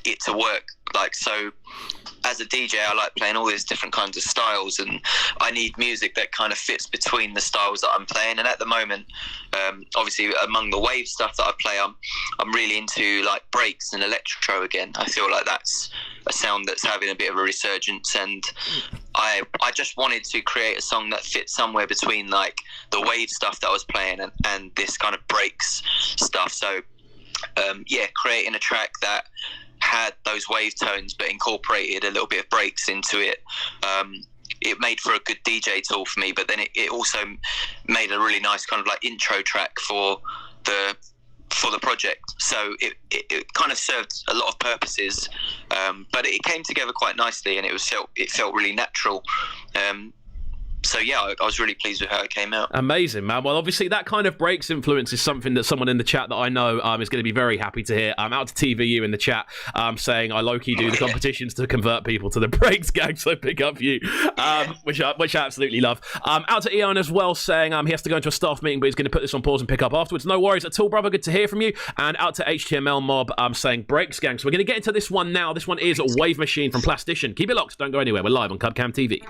it to work. Like, so as a DJ, I like playing all these different kinds of styles, and I need music that kind of fits between the styles that I'm playing. And at the moment, obviously among the wave stuff that I play, I'm really into like breaks and electro again. I feel like that's a sound that's having a bit of a resurgence, and I just wanted to create a song that fits somewhere between like the wave stuff that I was playing and this kind of breaks stuff. So creating a track that had those wave tones but incorporated a little bit of breaks into it. It made for a good DJ tool for me, but then it also made a really nice kind of like intro track for the project. So it kind of served a lot of purposes, but it came together quite nicely, and it felt really natural. So yeah, I was really pleased with how it came out. Amazing, man. Well, obviously that kind of breaks influence is something that someone in the chat that I know is going to be very happy to hear. Out to TVU in the chat saying I low-key do the competitions to convert people to the breaks gang, so pick up you, which I absolutely love. Out to Eon as well saying he has to go into a staff meeting, but he's going to put this on pause and pick up afterwards. No worries at all, brother. Good to hear from you. And out to HTML Mob saying breaks gang. So we're going to get into this one now. This one is Wave Machine from Plastician. Keep it locked. Don't go anywhere. We're live on Cubcam TV.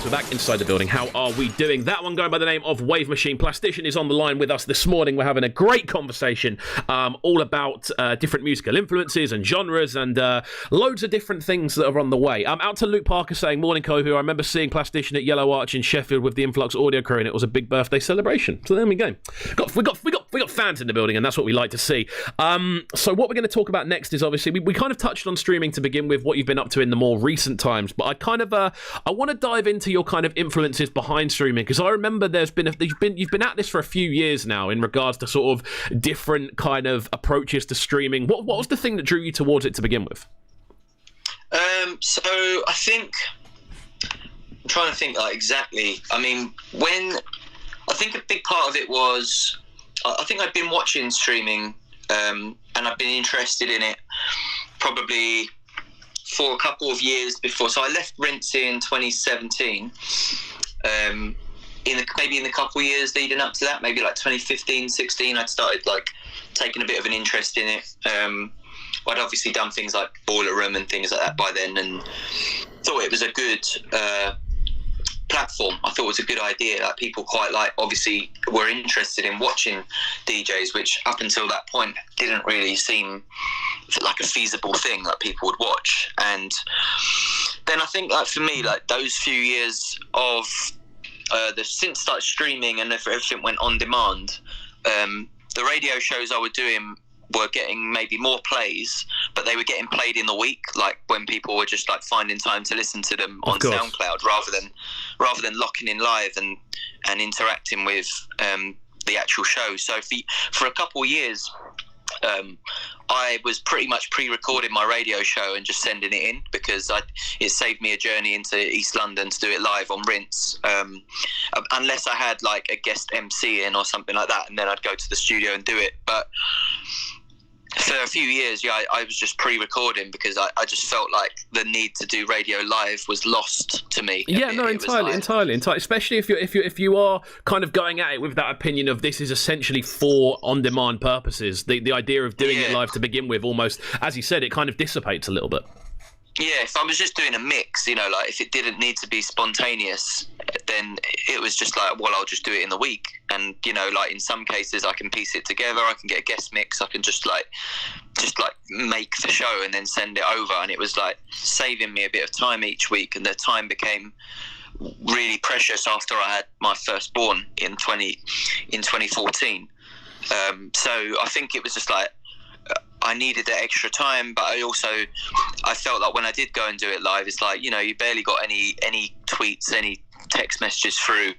We're back inside the building. How are we doing? That one going by the name of Wave Machine. Plastician is on the line with us this morning. We're having a great conversation all about different musical influences and genres and loads of different things that are on the way. Out to Luke Parker saying, morning Kovu. I remember seeing Plastician at Yellow Arch in Sheffield with the Influx audio crew and it was a big birthday celebration. So there we go. We got fans in the building and that's what we like to see. So what we're going to talk about next is obviously we kind of touched on streaming to begin with, what you've been up to in the more recent times, but I want to dive into your kind of influences behind streaming because I remember you've been at this for a few years now in regards to sort of different kind of approaches to streaming. What was the thing that drew you towards it to begin with? So I think I'm trying to think exactly. I mean, I think a big part of it was I think I'd been watching streaming and I've been interested in it probably for a couple of years before. So I left Rinse in 2017. Maybe in the couple of years leading up to that, maybe like 2015, 16, I'd started taking a bit of an interest in it. I'd obviously done things like Boiler Room and things like that by then, and thought it was a good platform. I thought it was a good idea. People obviously were interested in watching DJs, which up until that point didn't really seem like a feasible thing that people would watch. And then I think for me, those few years of since started streaming and everything went on demand, the radio shows I was doing were getting maybe more plays, but they were getting played in the week, when people were just finding time to listen to them on SoundCloud rather than locking in live and interacting with the actual show. So for a couple of years, I was pretty much pre-recording my radio show and just sending it in because it saved me a journey into East London to do it live on Rinse, unless I had a guest MC in or something like that, and then I'd go to the studio and do it. But for a few years, I was just pre-recording because I just felt like the need to do radio live was lost to me. Entirely. Especially if you are kind of going at it with that opinion of this is essentially for on-demand purposes. The idea of doing it live to begin with, almost as you said, it kind of dissipates a little bit. Yeah, if I was just doing a mix, you know, like if it didn't need to be spontaneous, then it was just like, well, I'll just do it in the week. And, you know, like in some cases I can piece it together, I can get a guest mix, I can just like make the show and then send it over. And it was like saving me a bit of time each week, and the time became really precious after I had my firstborn in 2014. So I think it was just like, I needed that extra time, but I felt like when I did go and do it live, it's like, you know, you barely got any tweets, any text messages through.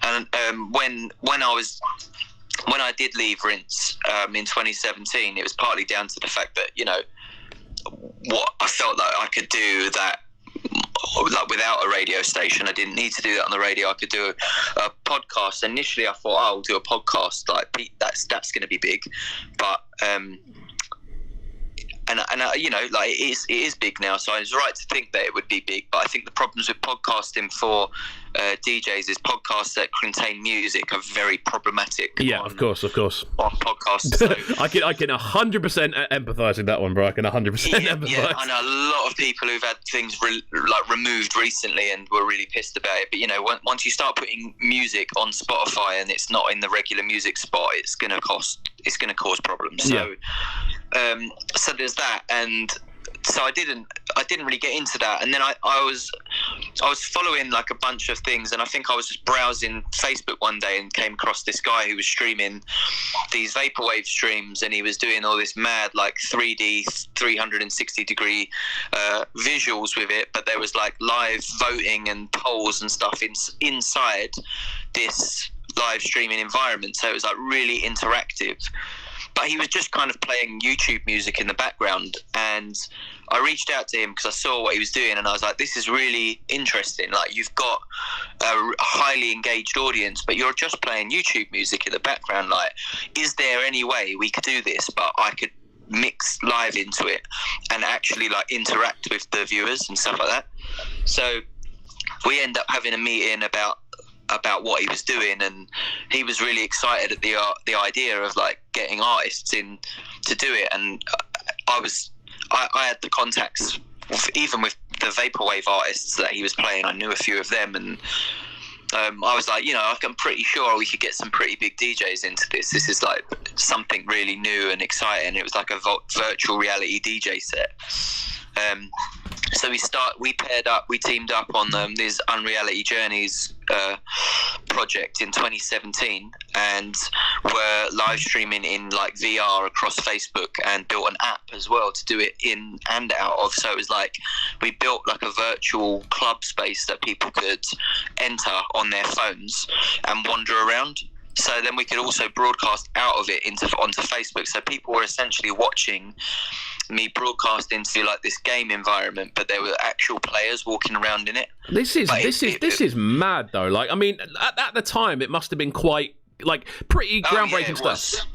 And when I did leave Rinse in 2017, it was partly down to the fact that, you know, what I felt like I could do that, like without a radio station. I didn't need to do that on the radio. I could do a podcast. Initially I thought, I'll do a podcast, like that's going to be big, but and you know, like it is big now, so I was right to think that it would be big. But I think the problems with podcasting for DJs is podcasts that contain music are very problematic. Yeah, of course. On podcasts. So. I can 100% empathise with that one, bro. I can 100% empathise. Yeah, I know a lot of people who've had things removed recently and were really pissed about it. But you know, once you start putting music on Spotify and it's not in the regular music spot, it's gonna cause problems. So. So there's that, and so I didn't really get into that. And then I was following like a bunch of things, and I think I was just browsing Facebook one day and came across this guy who was streaming these vaporwave streams, and he was doing all this mad like 3D 360 degree visuals with it, but there was like live voting and polls and stuff inside this live streaming environment, so it was like really interactive. But he was just kind of playing YouTube music in the background, and I reached out to him because I saw what he was doing, and I was like, this is really interesting. Like, you've got a highly engaged audience, but you're just playing YouTube music in the background. Like, is there any way we could do this, but I could mix live into it and actually like interact with the viewers and stuff like that? So we end up having a meeting about what he was doing, and he was really excited at the idea of like getting artists in to do it. And I had the contacts even with the vaporwave artists that he was playing. I knew a few of them, and I was like, you know, I'm pretty sure we could get some pretty big DJs into this. This is like something really new and exciting. It was like a virtual reality DJ set. So we paired up, we teamed up on this Unreality Journeys project in 2017, and were live streaming in like VR across Facebook, and built an app as well to do it in and out of. So it was like we built like a virtual club space that people could enter on their phones and wander around. So then we could also broadcast out of it onto Facebook. So people were essentially watching me broadcast into like this game environment, but there were actual players walking around in it. This is mad though. Like, I mean, at the time, it must have been quite like pretty groundbreaking stuff.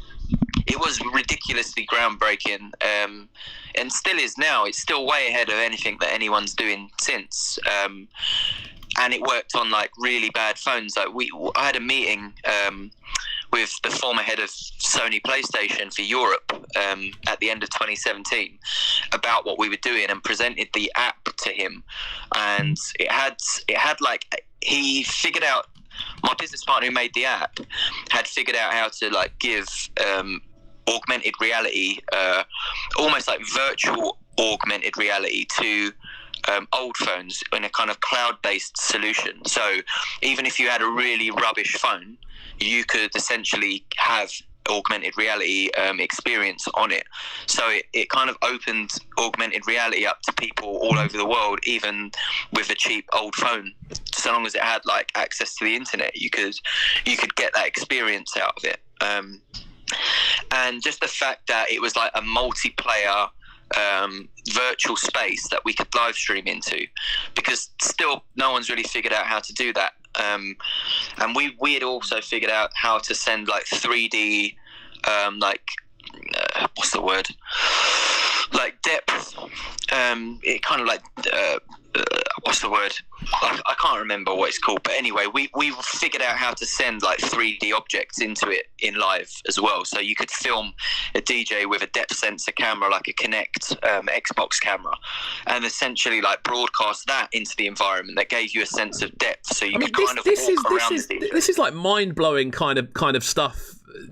It was ridiculously groundbreaking, and still is now. It's still way ahead of anything that anyone's doing since. And it worked on like really bad phones. Like I had a meeting with the former head of Sony PlayStation for Europe at the end of 2017 about what we were doing, and presented the app to him. And it had like, he figured out, my business partner who made the app had figured out how to like give augmented reality, almost like virtual augmented reality to old phones in a kind of cloud-based solution. So even if you had a really rubbish phone, you could essentially have augmented reality experience on it. So it kind of opened augmented reality up to people all over the world, even with a cheap old phone. So long as it had like access to the internet, you could get that experience out of it. And just the fact that it was like a multiplayer virtual space that we could live stream into, because still no one's really figured out how to do that. And we had also figured out how to send like 3D what's the word, like depth, it kind of like what's the word? I can't remember what it's called, but anyway, we figured out how to send like 3D objects into it in live as well. So you could film a DJ with a depth sensor camera, like a Kinect Xbox camera, and essentially like broadcast that into the environment. That gave you a sense of depth, so you could kind of walk around the DJ. This is like mind-blowing kind of stuff.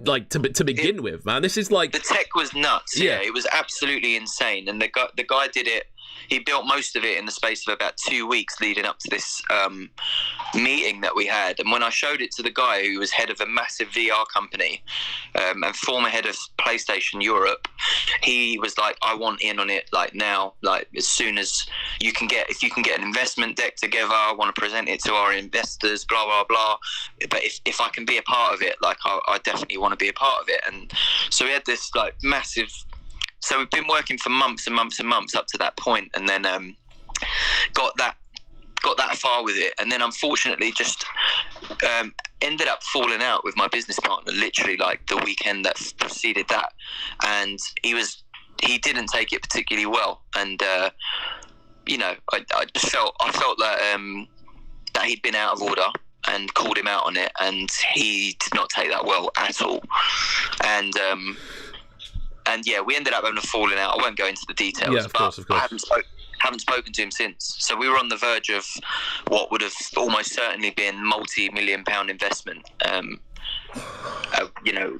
Like to begin with, man. This is like the tech was nuts. Yeah, it was absolutely insane, and the guy did it. He built most of it in the space of about 2 weeks leading up to this meeting that we had. And when I showed it to the guy who was head of a massive VR company and former head of PlayStation Europe, he was like, I want in on it like now, like as soon as you can get, if you can get an investment deck together, I want to present it to our investors, blah, blah, blah. But if I can be a part of it, like I definitely want to be a part of it. And so we had this like massive... So we've been working for months and months and months up to that point, and then got that far with it, and then unfortunately just ended up falling out with my business partner literally like the weekend that preceded that, and he didn't take it particularly well, and you know, I just felt that he'd been out of order, and called him out on it, and he did not take that well at all, and yeah, we ended up having a falling out. I won't go into the details, yeah, of course. I haven't spoken to him since. So we were on the verge of what would have almost certainly been multi-million-pound investment. You know,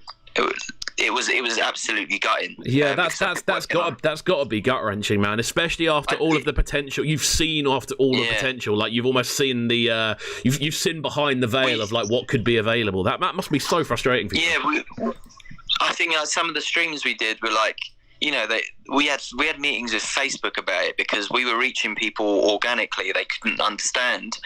it was absolutely gutting. Yeah, that's got to be gut wrenching, man. Especially after all of the potential you've seen. After all the potential, like you've almost seen the you've seen behind the veil of like what could be available. That must be so frustrating for you. Yeah. I think some of the streams we did were like, you know, we had meetings with Facebook about it because we were reaching people organically. They couldn't understand.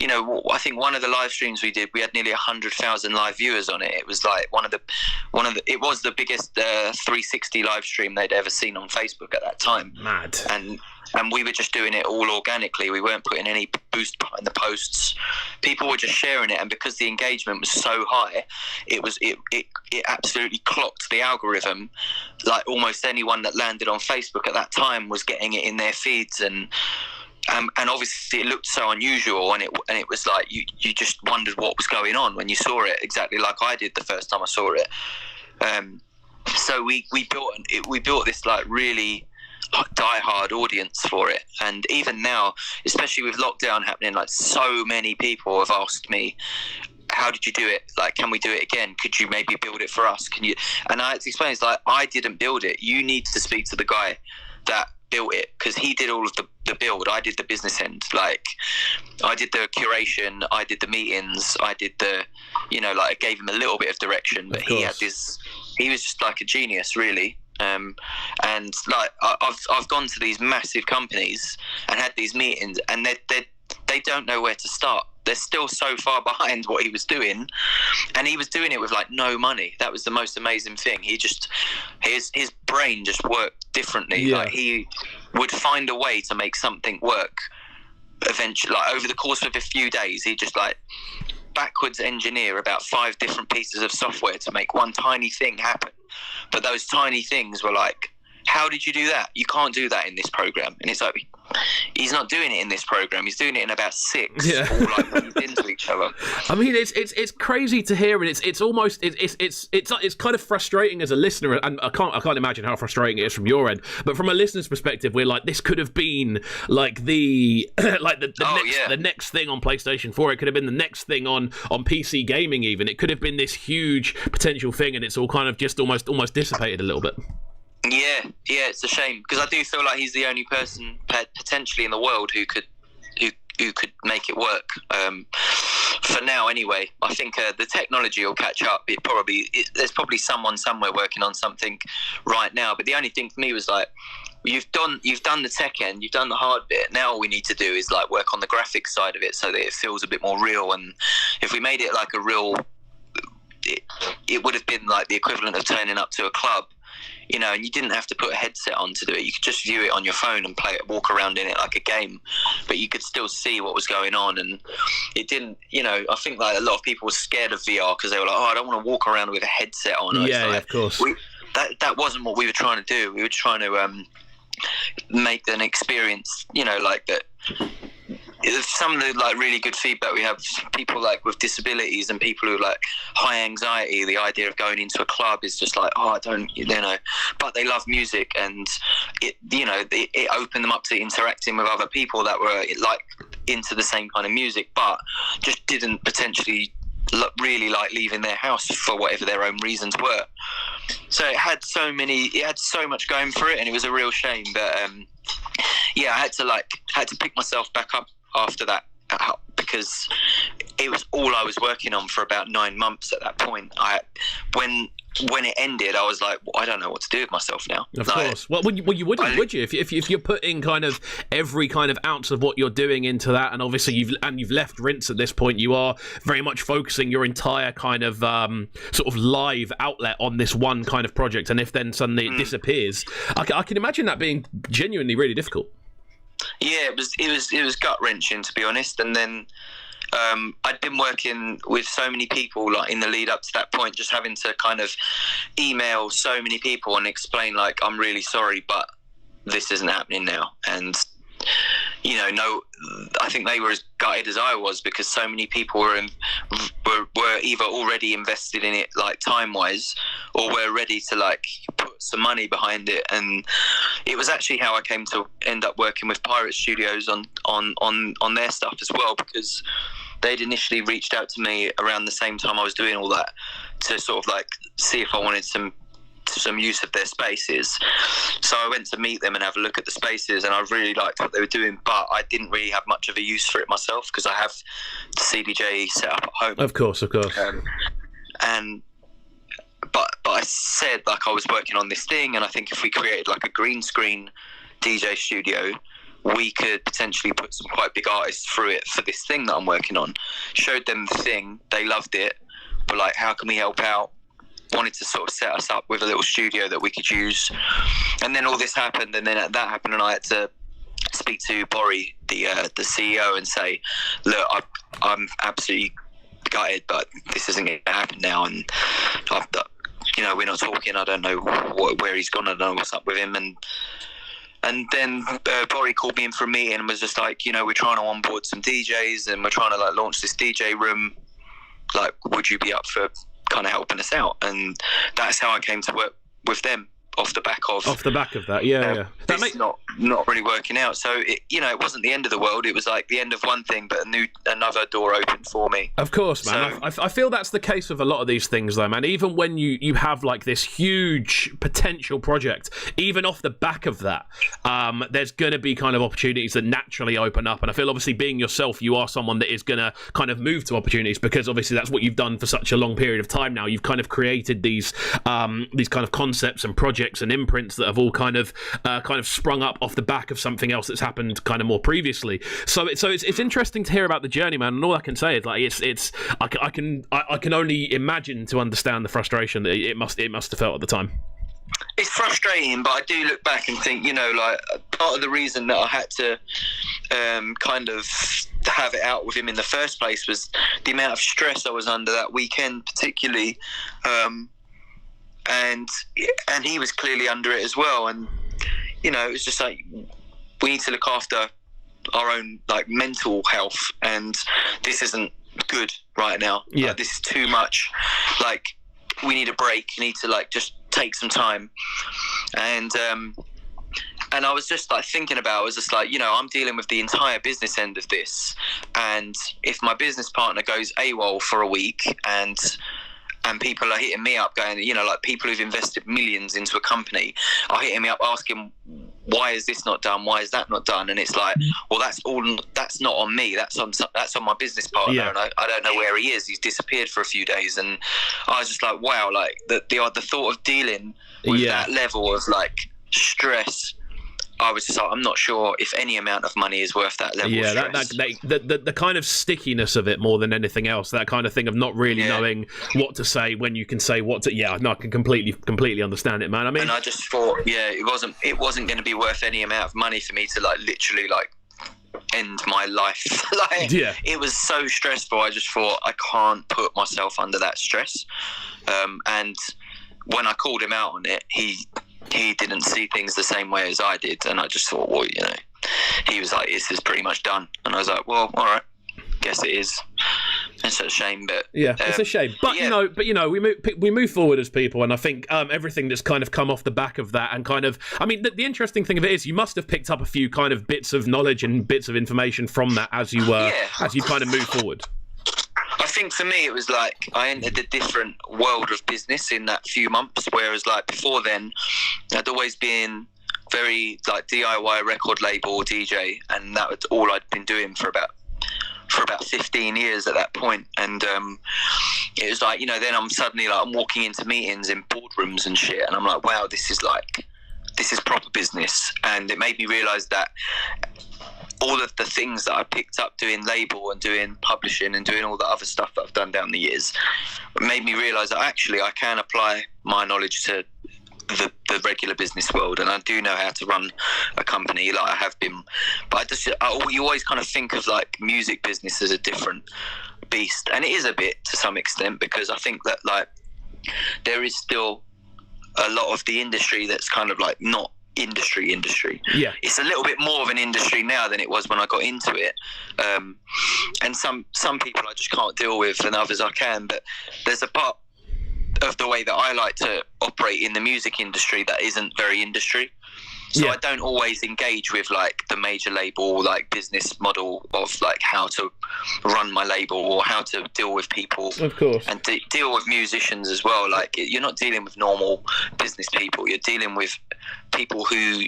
You know, I think one of the live streams we did, we had nearly 100,000 live viewers on it. It was like it was the biggest 360 live stream they'd ever seen on Facebook at that time. Mad. And we were just doing it all organically. We weren't putting any boost behind the posts. People were just sharing it, and because the engagement was so high, it absolutely clocked the algorithm. Like almost anyone that landed on Facebook at that time was getting it in their feeds, and obviously it looked so unusual, and it was like you just wondered what was going on when you saw it, exactly like I did the first time I saw it. So we built this like really die-hard audience for it, and even now, especially with lockdown happening, like so many people have asked me, how did you do it? Like, can we do it again? Could you maybe build it for us? Can you? And I had to explain, it's like, I didn't build it. You need to speak to the guy that built it, because he did all of the build. I did the business end. Like, I did the curation, I did the meetings, I did the, you know, like I gave him a little bit of direction, but he was just like a genius, really. And like I've gone to these massive companies and had these meetings, and they don't know where to start. They're still so far behind what he was doing, and he was doing it with like no money. That was the most amazing thing. He just his brain just worked differently. Yeah. Like he would find a way to make something work eventually. Like over the course of a few days, he just like backwards engineer about 5 different pieces of software to make one tiny thing happen. But those tiny things were like, how did you do that? You can't do that in this program. And it's like, he's not doing it in this program. He's doing it in about 6. Yeah. All like weaved into each other. I mean, it's crazy to hear, and it's almost it's kind of frustrating as a listener, and I can't imagine how frustrating it is from your end. But from a listener's perspective, we're like, this could have been like the next thing on PlayStation 4. It could have been the next thing on PC gaming. Even it could have been this huge potential thing, and it's all kind of just almost dissipated a little bit. Yeah, it's a shame, because I do feel like he's the only person potentially in the world who could make it work. For now, anyway, I think the technology will catch up. There's probably someone somewhere working on something right now. But the only thing for me was like, you've done the tech end, you've done the hard bit. Now all we need to do is like work on the graphics side of it, so that it feels a bit more real. And if we made it like a real, it would have been like the equivalent of turning up to a club. You know, and you didn't have to put a headset on to do it. You could just view it on your phone and play it, walk around in it like a game, but you could still see what was going on. And it didn't, you know, I think like a lot of people were scared of VR because they were like, oh, I don't want to walk around with a headset on. Yeah, like, of course. That wasn't what we were trying to do. We were trying to make an experience, you know, like that some of the like really good feedback we have, people like with disabilities and people who like high anxiety, the idea of going into a club is just like, oh, I don't, you know, but they love music, and it, you know, it opened them up to interacting with other people that were like into the same kind of music, but just didn't potentially really like leaving their house for whatever their own reasons were. So it had so much going for it, and it was a real shame. But yeah, I had to pick myself back up after that, because it was all I was working on for about 9 months at that point. When it ended, I was like, well, I don't know what to do with myself now. Of course. Well, you wouldn't, would you? If you're putting kind of every kind of ounce of what you're doing into that, and obviously you've left Rinse at this point, you are very much focusing your entire kind of sort of live outlet on this one kind of project, and if then suddenly it disappears, I can imagine that being genuinely really difficult. Yeah, it was gut wrenching, to be honest. And then I'd been working with so many people like in the lead up to that point, just having to kind of email so many people and explain like, I'm really sorry, but this isn't happening now. And you know, I think they were as gutted as I was, because so many people were either already invested in it, like time wise, or were ready to like put some money behind it. And it was actually how I came to end up working with Pirate Studios on their stuff as well, because they'd initially reached out to me around the same time I was doing all that to sort of like see if I wanted some use of their spaces. So I went to meet them and have a look at the spaces, and I really liked what they were doing, but I didn't really have much of a use for it myself, because I have the CDJ set up at home. Of course. But I said like I was working on this thing, and I think if we created like a green screen DJ studio, we could potentially put some quite big artists through it for this thing that I'm working on. Showed them the thing, they loved it, but like, how can we help out? Wanted to sort of set us up with a little studio that we could use. And then all this happened, and then that happened, and I had to speak to Bori, the CEO, and say, look, I'm absolutely gutted, but this isn't going to happen now, and you know, we're not talking. I don't know where he's gone. I don't know what's up with him. And then Bori called me in for a meeting and was just like, you know, we're trying to onboard some DJs, and we're trying to like launch this DJ room. Like, would you be up for kind of helping us out? And that's how I came to work with them off the back of that. Yeah. That's not really working out. So it, you know, it wasn't the end of the world. It was like the end of one thing, but another door opened for me. Of course, man. So, I feel that's the case with a lot of these things, though, man. Even when you have like this huge potential project, even off the back of that, there's going to be kind of opportunities that naturally open up. And I feel obviously being yourself, you are someone that is going to kind of move to opportunities, because obviously that's what you've done for such a long period of time now. You've kind of created these kind of concepts and projects and imprints that have all kind of sprung up off the back of something else that's happened kind of more previously. So it's interesting to hear about the journey, man. And all I can say is like I can only imagine to understand the frustration that it must have felt at the time. It's frustrating, but I do look back and think, you know, like part of the reason that I had to kind of have it out with him in the first place was the amount of stress I was under that weekend, particularly. And he was clearly under it as well, and you know, it was just like, we need to look after our own like mental health, and this isn't good right now. Yeah, like, this is too much. Like, we need a break. You need to like just take some time. And I was just like thinking about, I was just like, you know, I'm dealing with the entire business end of this, and if my business partner goes AWOL for a week, and people are hitting me up going, you know, like people who've invested millions into a company are hitting me up asking, why is this not done? Why is that not done? And it's like, well, that's not on me. That's on my business partner. Yeah. And I don't know where he is. He's disappeared for a few days. And I was just like, wow, like the thought of dealing with that level of like stress, I was just like, I'm not sure if any amount of money is worth that level of stress. The kind of stickiness of it more than anything else, that kind of thing of not really knowing what to say when you can say what to. Yeah, no, I can completely understand it, man. I mean, and I just thought, it wasn't going to be worth any amount of money for me to like literally like end my life. It was so stressful. I just thought, I can't put myself under that stress. And when I called him out on it, he didn't see things the same way as I did, and I just thought, well, you know, he was like, this is pretty much done. And I was like, well, all right, guess it is. It's a shame, but yeah, it's a shame. But we move forward as people, and I think everything that's kind of come off the back of that, and kind of, I mean, the interesting thing of it is you must have picked up a few kind of bits of knowledge and bits of information from that as you kind of move forward. I think for me it was like I entered a different world of business in that few months, whereas like before then I'd always been very like DIY record label DJ, and that was all I'd been doing for about 15 years at that point. And it was like, then I'm suddenly like, I'm walking into meetings in boardrooms and shit, and I'm like, wow, this is proper business. And it made me realise that all of the things that I picked up doing label and doing publishing and doing all the other stuff that I've done down the years made me realise that actually I can apply my knowledge to the regular business world, and I do know how to run a company like I have been. But you always kind of think of like music business as a different beast, and it is a bit to some extent, because I think that like there is still a lot of the industry that's kind of like not industry. Yeah, it's a little bit more of an industry now than it was when I got into it, and some people I just can't deal with, and others I can. But there's a part of the way that I like to operate in the music industry that isn't very industry. So I don't always engage with like the major label like business model of like how to run my label or how to deal with people, of course, and deal with musicians as well. Like you're not dealing with normal business people, you're dealing with people who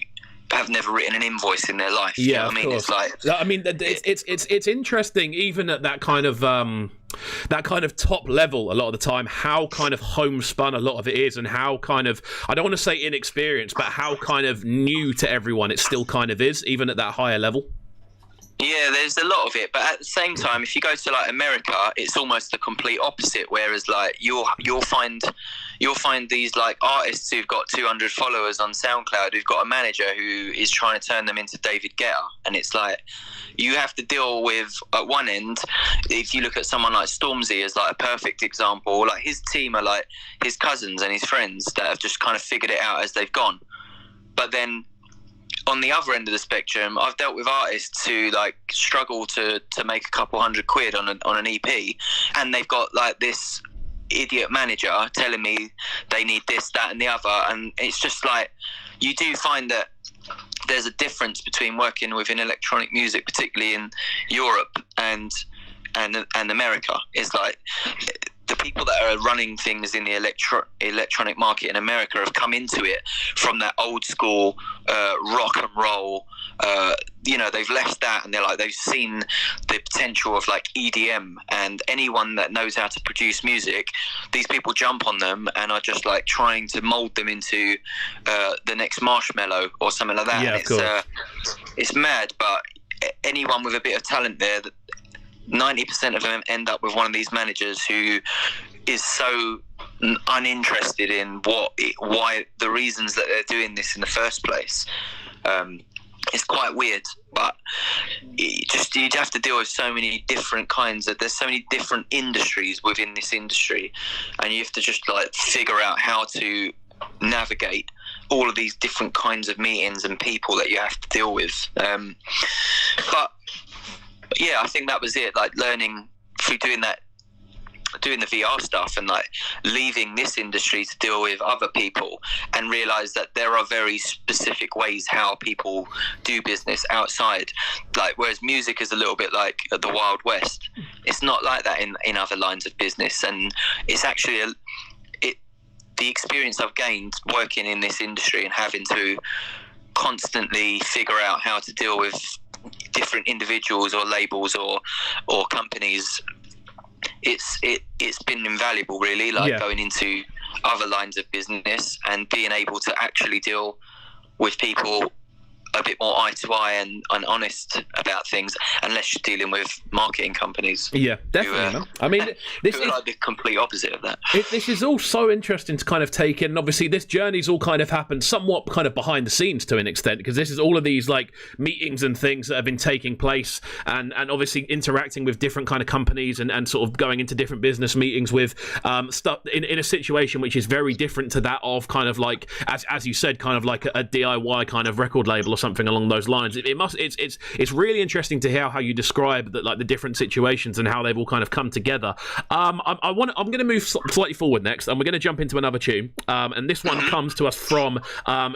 have never written an invoice in their life. Yeah, you know what I mean? It's like, I mean, it's interesting even at that kind of top level a lot of the time, how kind of homespun a lot of it is, and how kind of, I don't want to say inexperienced, but how kind of new to everyone it still kind of is, even at that higher level. Yeah, there's a lot of it, but at the same time, if you go to like America, it's almost the complete opposite. Whereas like you'll find these like artists who've got 200 followers on SoundCloud who've got a manager who is trying to turn them into David Guetta, and it's like you have to deal with at one end. If you look at someone like Stormzy as like a perfect example, like his team are like his cousins and his friends that have just kind of figured it out as they've gone. But then on the other end of the spectrum, I've dealt with artists who like struggle to make a couple £100 on an EP, and they've got like this idiot manager telling me they need this, that, and the other, and it's just like you do find that there's a difference between working within electronic music, particularly in Europe and America. It's like the people that are running things in the electronic market in America have come into it from that old school rock and roll. They've left that, and they've seen the potential of like EDM, and anyone that knows how to produce music, these people jump on them and are just like trying to mold them into the next Marshmello or something like that. Yeah, and it's mad, but anyone with a bit of talent there, 90% of them end up with one of these managers who is so uninterested in why the reasons that they're doing this in the first place. It's quite weird, but you'd have to deal with so many different there's so many different industries within this industry, and you have to just like figure out how to navigate all of these different kinds of meetings and people that you have to deal with. But yeah, I think that was it, like learning through doing the VR stuff, and like leaving this industry to deal with other people, and realize that there are very specific ways how people do business outside. Like, whereas music is a little bit like the Wild West, it's not like that in other lines of business. And it's actually the experience I've gained working in this industry and having to constantly figure out how to deal with different individuals or labels or companies, it's been invaluable, really, like going into other lines of business and being able to actually deal with people a bit more eye to eye and honest about things, unless you're dealing with marketing companies. Yeah, definitely. I mean, this is like the complete opposite of that. This is all so interesting to kind of take in. And obviously, this journey's all kind of happened somewhat kind of behind the scenes to an extent, because this is all of these like meetings and things that have been taking place, and obviously interacting with different kind of companies and sort of going into different business meetings with stuff in a situation which is very different to that of kind of like, as you said, kind of like a DIY kind of record label or something something along those lines. It's really interesting to hear how you describe the different situations and how they've all kind of come together. I'm going to move slightly forward next, and we're going to jump into another tune. And this one comes to us from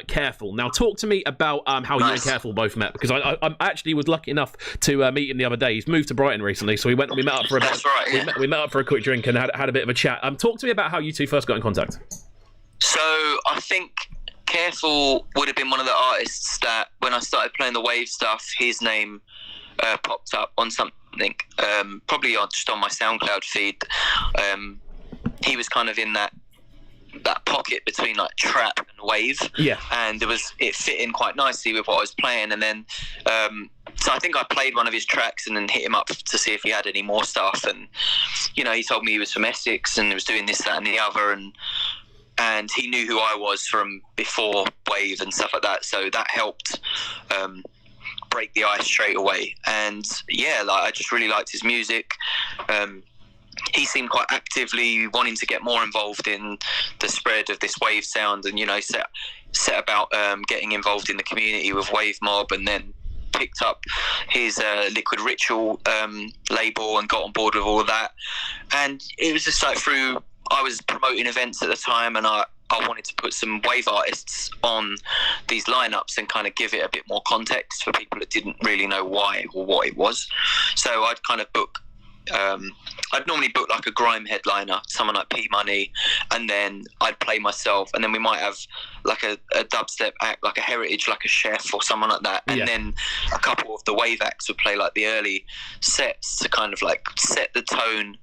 Careful. Now, talk to me about how you and Careful both met, because I actually was lucky enough to meet him the other day. He's moved to Brighton recently, so we met up for we met up for a quick drink and had a bit of a chat. Talk to me about how you two first got in contact. So I think Careful would have been one of the artists that, when I started playing the Wave stuff, his name popped up on something, probably just on my SoundCloud feed. He was kind of in that pocket between like trap and wave, and it fit in quite nicely with what I was playing. And then so I think I played one of his tracks and then hit him up to see if he had any more stuff, and he told me he was from Essex and he was doing this, that and the other, and he knew who I was from before Wave and stuff like that, so that helped break the ice straight away. And I just really liked his music. He seemed quite actively wanting to get more involved in the spread of this Wave sound, and set about getting involved in the community with Wave Mob, and then picked up his Liquid Ritual label and got on board with all of that. And it was just like I was promoting events at the time, and I wanted to put some Wave artists on these lineups and kind of give it a bit more context for people that didn't really know why or what it was. So I'd kind of book I'd normally book like a grime headliner, someone like P Money, and then I'd play myself, and then we might have like a dubstep act, like a Heritage, like a Chef or someone like that, and then a couple of the Wave acts would play like the early sets to kind of like set the tone,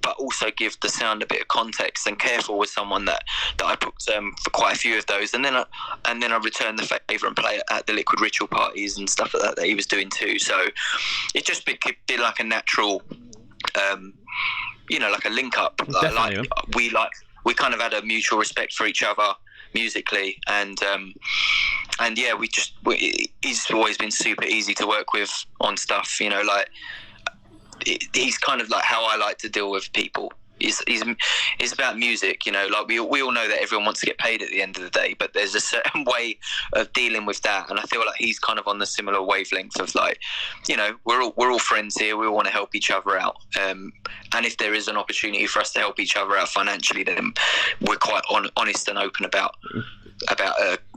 but also give the sound a bit of context. And Careful was someone that I booked for quite a few of those, and then I returned the favour and play at the Liquid Ritual parties and stuff like that he was doing too. So it just did like a natural, like a link up. We kind of had a mutual respect for each other musically, and he's always been super easy to work with on stuff. He's kind of like how I like to deal with people. It's about music, like we all know that everyone wants to get paid at the end of the day, but there's a certain way of dealing with that, and I feel like he's kind of on the similar wavelength of like, we're all friends here, we all want to help each other out, and if there is an opportunity for us to help each other out financially, then we're quite honest and open about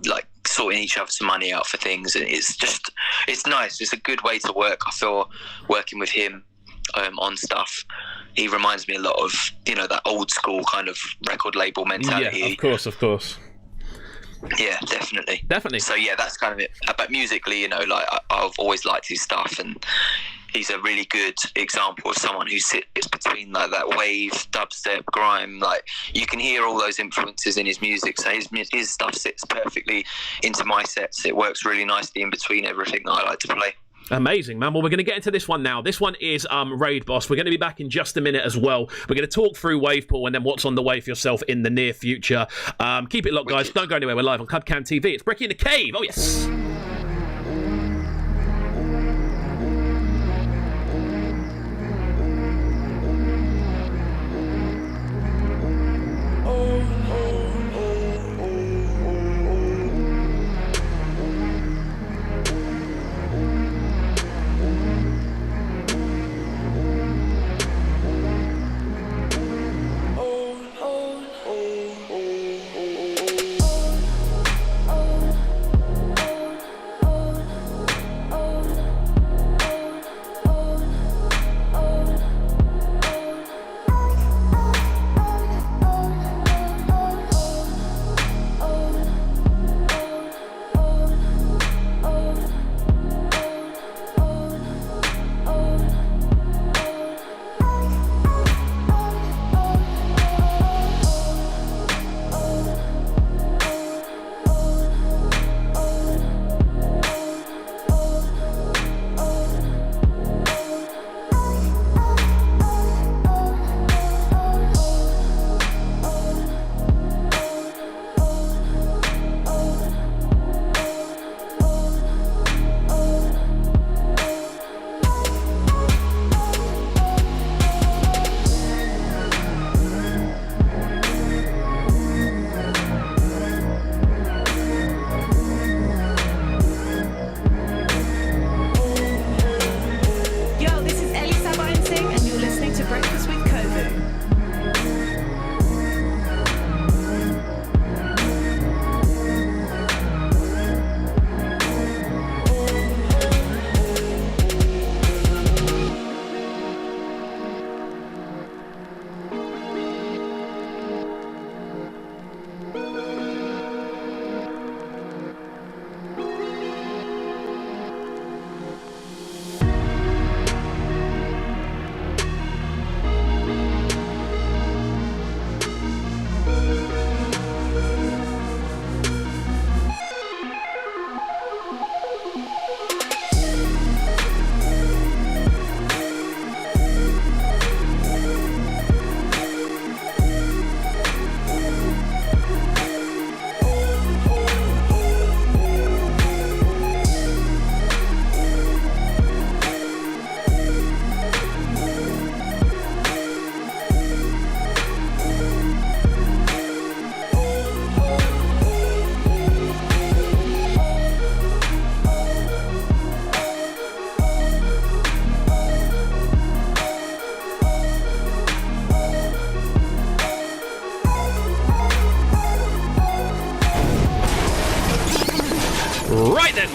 like sorting each other some money out for things. And it's nice. It's a good way to work. I feel working with him on stuff, he reminds me a lot of that old school kind of record label mentality. Yeah, of course. Yeah, definitely. So that's kind of it. But musically, like I've always liked his stuff, and he's a really good example of someone who sits between like that wave, dubstep, grime. Like you can hear all those influences in his music. So his stuff sits perfectly into my sets. It works really nicely in between everything that I like to play. Amazing, man. Well, we're going to get into this one now. This one is Raid Boss. We're going to be back in just a minute as well. We're going to talk through WAVEPOOL and then what's on the way for yourself in the near future. Keep it locked, guys. Don't go anywhere. We're live on Clubcam TV. It's Brecky in the Cave. Oh, yes.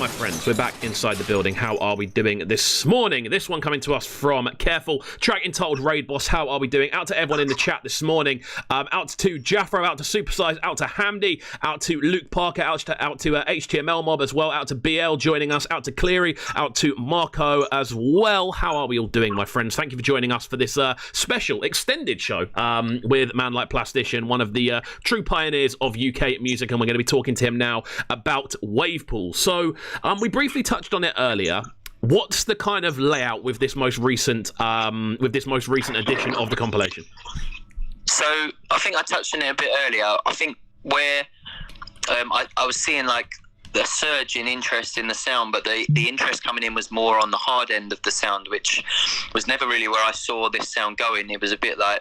my friends. We're back inside the building. How are we doing this morning? This one coming to us from Careful. Track entitled Raid Boss. How are we doing? Out to everyone in the chat this morning. Out to Jaffro, out to Supersize, out to Hamdi, out to Luke Parker, out to HTML Mob as well, out to BL joining us, out to Cleary, out to Marco as well. How are we all doing, my friends? Thank you for joining us for this special extended show with a man like Plastician, one of the true pioneers of UK music, and we're going to be talking to him now about WAVEPOOL. So we briefly touched on it earlier. What's the kind of layout with this most recent edition of the compilation? So I think I touched on it a bit earlier. I think where I was seeing like the surge in interest in the sound, but the interest coming in was more on the hard end of the sound, which was never really where I saw this sound going. It was a bit like,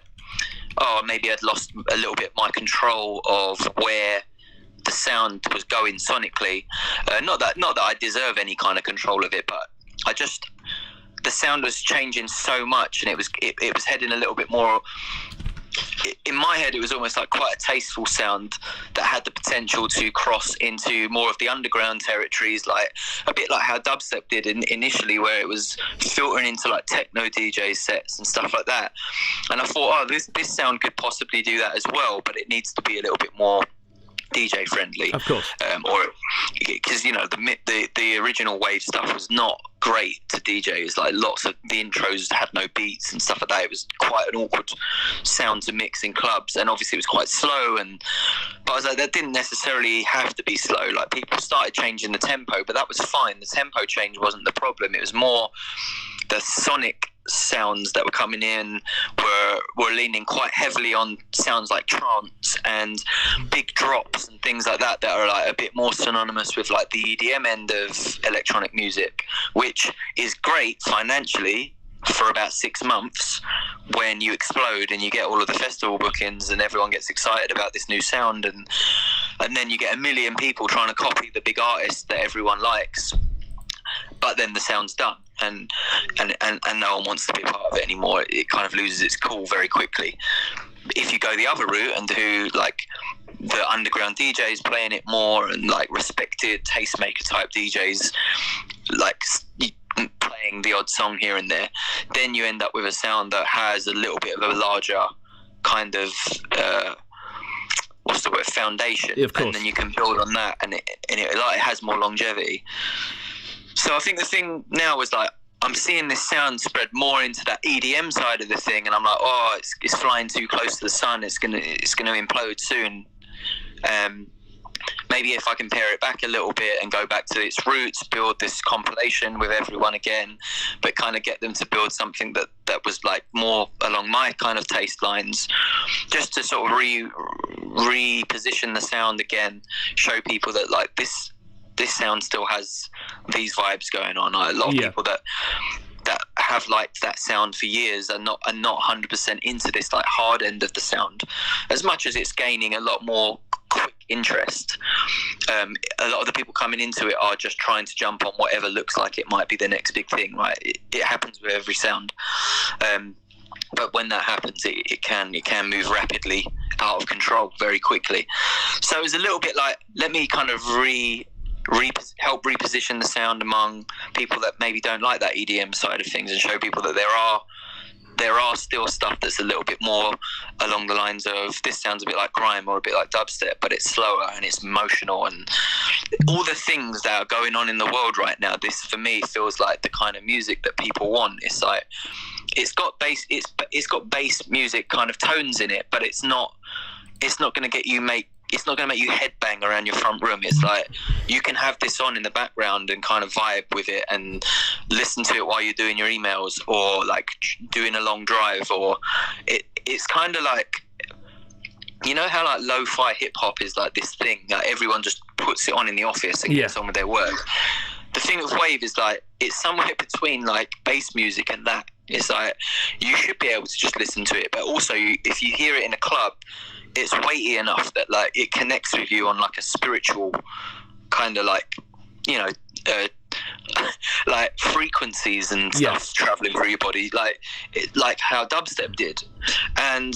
maybe I'd lost a little bit my control of where the sound was going sonically. Not that I deserve any kind of control of it, but the sound was changing so much, and it was heading a little bit more. In my head, it was almost like quite a tasteful sound that had the potential to cross into more of the underground territories, like a bit like how dubstep did initially, where it was filtering into like techno DJ sets and stuff like that. And I thought, this sound could possibly do that as well, but it needs to be a little bit more DJ friendly, of course, or because the original wave stuff was not great to DJs. Like lots of the intros had no beats and stuff like that. It was quite an awkward sound to mix in clubs, and obviously it was quite slow. But I was like, that didn't necessarily have to be slow. Like people started changing the tempo, but that was fine. The tempo change wasn't the problem. It was more the sonic sounds that were coming in were leaning quite heavily on sounds like trance and big drops and things like that are like a bit more synonymous with like the EDM end of electronic music, which is great financially for about 6 months when you explode and you get all of the festival bookings and everyone gets excited about this new sound, and then you get a million people trying to copy the big artists that everyone likes, but then the sound's done and no one wants to be a part of it anymore. It kind of loses its cool very quickly. If you go the other route and do like the underground DJs playing it more, and like respected tastemaker type DJs like playing the odd song here and there, then you end up with a sound that has a little bit of a larger kind of foundation, and then you can build on that, and it has more longevity. So I think the thing now is like I'm seeing this sound spread more into that EDM side of the thing, and I'm like, it's flying too close to the sun. It's gonna implode soon. Maybe if I can pare it back a little bit and go back to its roots, build this compilation with everyone again, but kind of get them to build something that was like more along my kind of taste lines, just to sort of reposition the sound again, show people that like this sound still has these vibes going on. A lot of people that have liked that sound for years are not 100% into this like hard end of the sound, as much as it's gaining a lot more quick interest. A lot of the people coming into it are just trying to jump on whatever looks like it might be the next big thing, right? It happens with every sound, but when that happens, it can move rapidly out of control very quickly. So it was a little bit like, let me kind of help reposition the sound among people that maybe don't like that EDM side of things, and show people that there are still stuff that's a little bit more along the lines of, this sounds a bit like grime or a bit like dubstep, but it's slower and it's emotional, and all the things that are going on in the world right now. This for me feels like the kind of music that people want. It's like it's got bass music kind of tones in it, but it's not going to it's not going to make you headbang around your front room. It's like you can have this on in the background and kind of vibe with it and listen to it while you're doing your emails or like doing a long drive. Or it's kind of like, you know how like lo-fi hip-hop is like this thing that everyone just puts it on in the office and gets on with their work. The thing with Wave is like it's somewhere between like bass music and that. It's like you should be able to just listen to it, but also if you hear it in a club, it's weighty enough that like it connects with you on like a spiritual kind of like, you know, like frequencies and stuff traveling through your body, like how dubstep did. And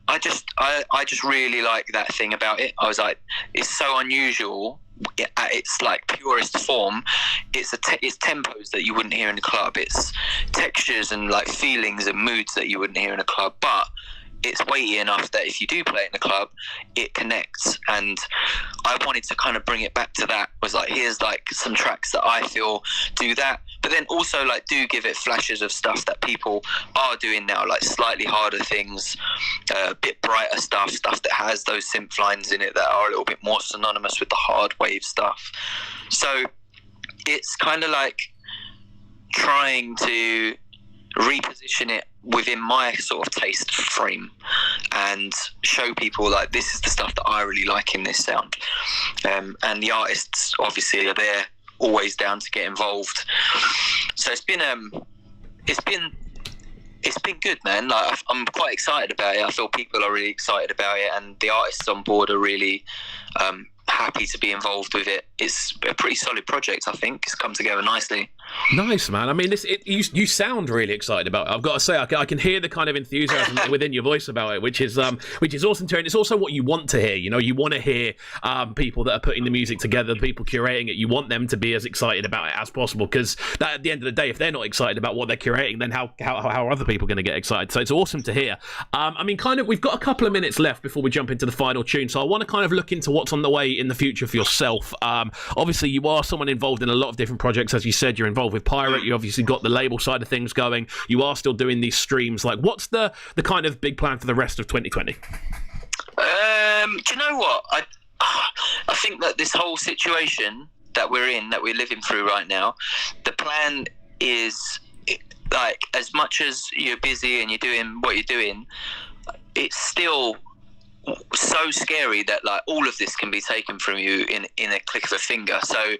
I just really like that thing about it. I was like, it's so unusual at its like purest form, it's tempos that you wouldn't hear in a club. It's textures and like feelings and moods that you wouldn't hear in a club, but it's weighty enough that if you do play it in a club, it connects. And I wanted to kind of bring it back to that, was like, here's like some tracks that I feel do that, but then also like do give it flashes of stuff that people are doing now, like slightly harder things, a bit brighter stuff that has those synth lines in it that are a little bit more synonymous with the hard wave stuff. So it's kind of like trying to reposition it within my sort of taste frame and show people like, this is the stuff that I really like in this sound. And the artists obviously are there, always down to get involved. So it's been good, man. Like, I'm quite excited about it. I feel people are really excited about it, and the artists on board are really happy to be involved with it. It's a pretty solid project, I think. It's come together nicely. Nice, man. I mean, you sound really excited about it. I've got to say, I can hear the kind of enthusiasm within your voice about it, which is awesome to hear. And it's also what you want to hear. You know, you want to hear people that are putting the music together, the people curating it. You want them to be as excited about it as possible, because at the end of the day, if they're not excited about what they're curating, then how are other people going to get excited? So it's awesome to hear. I mean, kind of, we've got a couple of minutes left before we jump into the final tune. So I want to kind of look into what's on the way in the future for yourself. Obviously, you are someone involved in a lot of different projects. As you said, you're involved with Pirate. You obviously got the label side of things going. You are still doing these streams. Like, what's the kind of big plan for the rest of 2020? Do you know what? I think that this whole situation that we're in, that we're living through right now, the plan is, like, as much as you're busy and you're doing what you're doing, it's still so scary that like all of this can be taken from you in a click of a finger. So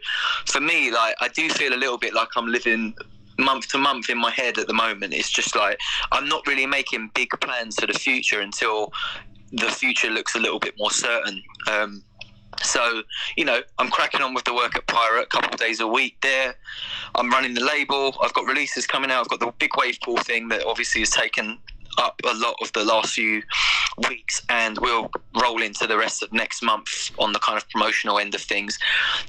for me, like, I do feel a little bit like I'm living month to month in my head at the moment. It's just like I'm not really making big plans for the future until the future looks a little bit more certain. So, you know, I'm cracking on with the work at Pirate a couple of days a week there. I'm running the label. I've got releases coming out. I've got the big WAVEPOOL thing that obviously has taken up a lot of the last few weeks, and we'll roll into the rest of next month on the kind of promotional end of things.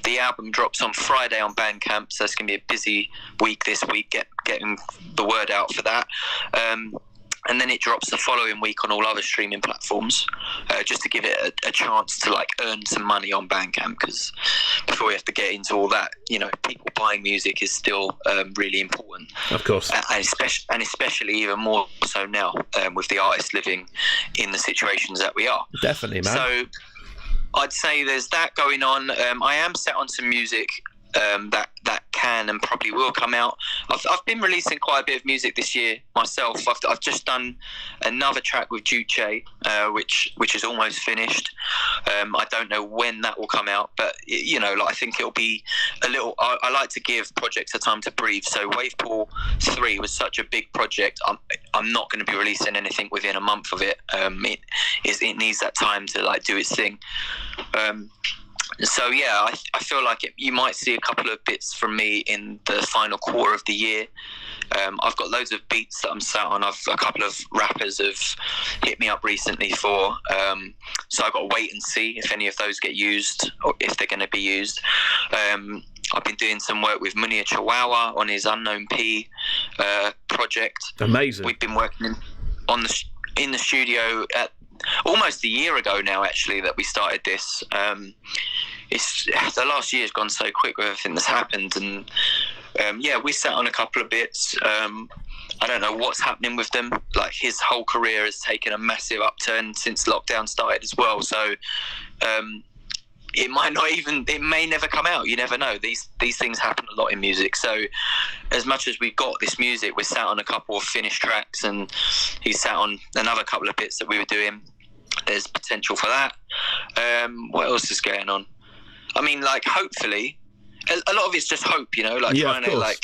The album drops on Friday on Bandcamp, so it's going to be a busy week this week getting the word out for that. And then it drops the following week on all other streaming platforms, just to give it a chance to like earn some money on Bandcamp, because before we have to get into all that, you know, people buying music is still really important. Of course. And especially even more so now, with the artists living in the situations that we are. Definitely, man. So I'd say there's that going on. I am set on some music that can and probably will come out. I've been releasing quite a bit of music this year myself. I've just done another track with Duce, which is almost finished. I don't know when that will come out, but you know, like, I think it'll be a little. I like to give projects a time to breathe. So WAVEPOOL 3 was such a big project. I'm not going to be releasing anything within a month of it. It needs that time to like do its thing. So yeah, I feel like you might see a couple of bits from me in the final quarter of the year. I've got loads of beats that I'm sat on. A couple of rappers have hit me up recently for. So I've got to wait and see if any of those get used or if they're going to be used. I've been doing some work with Munir Chihuahua on his Unknown P project. Amazing. We've been working in the studio at almost a year ago now, actually, that we started this. The last year's gone so quick with everything that's happened, and yeah, we sat on a couple of bits. I don't know what's happening with them. Like, his whole career has taken a massive upturn since lockdown started as well. So it may never come out. You never know. These things happen a lot in music. So as much as we've got this music, we're sat on a couple of finished tracks, and he's sat on another couple of bits that we were doing. There's potential for that. What else is going on? I mean, like, hopefully, a lot of it's just hope, you know, like, trying to like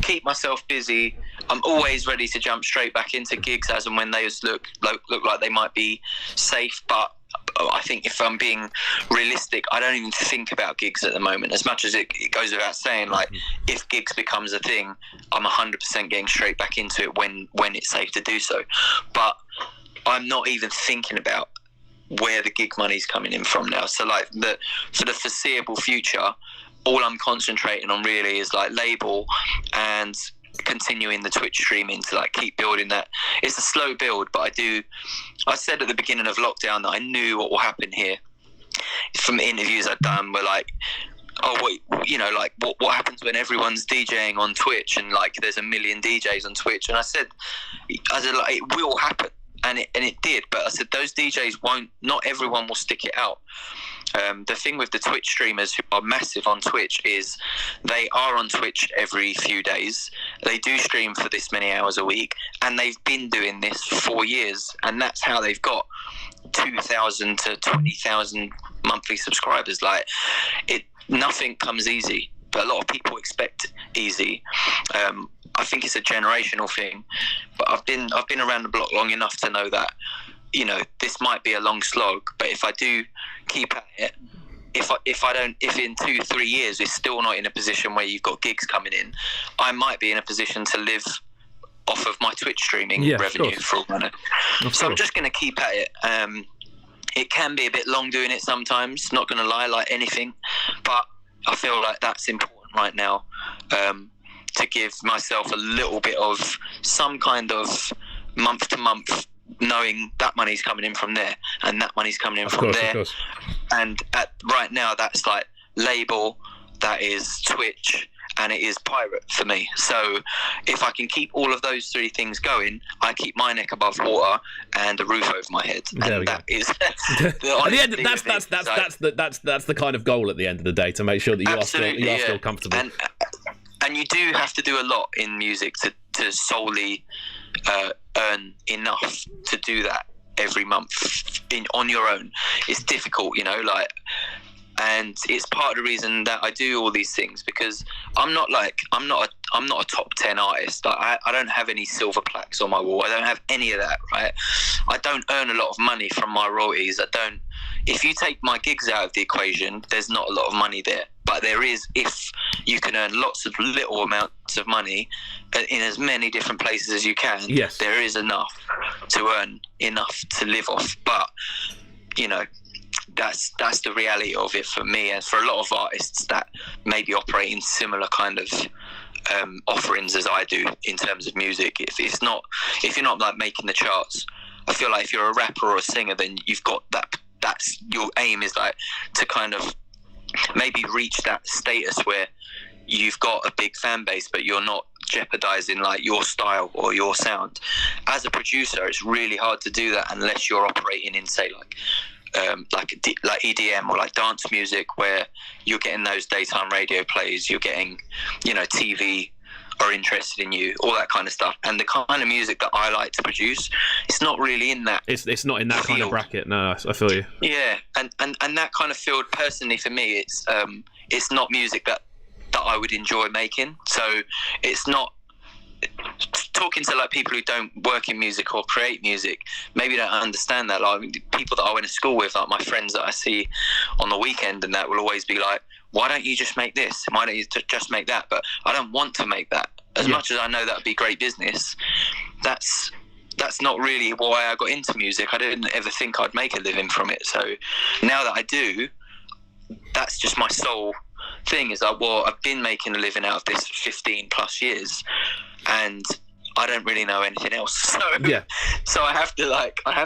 keep myself busy. I'm always ready to jump straight back into gigs as and when they look like they might be safe. But I think if I'm being realistic, I don't even think about gigs at the moment. As much as it goes without saying, like, if gigs becomes a thing, I'm 100% getting straight back into it when it's safe to do so. But I'm not even thinking about where the gig money's coming in from now. So like for the foreseeable future, all I'm concentrating on really is like label and continuing the Twitch streaming to like keep building that. It's a slow build, but I said at the beginning of lockdown that I knew what will happen here from interviews I'd done, were like, what happens when everyone's DJing on Twitch and like there's 1 million DJs on Twitch? And I said like, it will happen, and it did. But I said those DJs won't. Not everyone will stick it out. The thing with the Twitch streamers who are massive on Twitch is they are on Twitch every few days. They do stream for this many hours a week, and they've been doing this for 4 years, and that's how they've got 2,000 to 20,000 monthly subscribers. Like nothing comes easy, but a lot of people expect easy. I think it's a generational thing, but I've been around the block long enough to know that, you know, this might be a long slog, but if I do keep at it, if in 2-3 years we're still not in a position where you've got gigs coming in, I might be in a position to live off of my Twitch streaming revenue for a minute. So I'm just going to keep at it. It can be a bit long doing it sometimes, not going to lie, like anything, but I feel like that's important right now, to give myself a little bit of some kind of month to month, knowing that money's coming in from there and that money's coming in from there. And right now that's like label, that is Twitch, and it is pirate for me. So if I can keep all of those three things going, I keep my neck above water and a roof over my head. And that is at the end, that's the kind of goal at the end of the day, to make sure that you are still comfortable. And you do have to do a lot in music to solely earn enough to do that every month on your own. It's difficult, you know, like, and it's part of the reason that I do all these things, because I'm not a top 10 artist. Like, I don't have any silver plaques on my wall. I don't have any of that, right? I don't earn a lot of money from my royalties. If you take my gigs out of the equation, there's not a lot of money there. But there is, if you can earn lots of little amounts of money in as many different places as you can, there is enough to earn enough to live off. But, you know, that's the reality of it for me, and for a lot of artists that maybe operate in similar kind of offerings as I do in terms of music. If you're not like making the charts, I feel like if you're a rapper or a singer, then you've got that. That's your aim, is like to kind of maybe reach that status where you've got a big fan base, but you're not jeopardizing like your style or your sound. As a producer, it's really hard to do that unless you're operating in, say, like EDM or like dance music, where you're getting those daytime radio plays, you're getting, you know, TV are interested in you, all that kind of stuff. And the kind of music that I like to produce, it's not really in that. It's not in that field. Kind of bracket. No, I feel you. Yeah, and that kind of field, personally for me, it's not music that I would enjoy making. So it's not. Talking to like people who don't work in music or create music, maybe don't understand that. Like people that I went to school with, like my friends that I see on the weekend, and that will always be like, why don't you just make this? Why don't you just make that? But I don't want to make that. As much as I know that would be great business, that's not really why I got into music. I didn't ever think I'd make a living from it. So now that I do, that's just my sole thing, is like, well, I've been making a living out of this for 15 plus years, and I don't really know anything else. So I have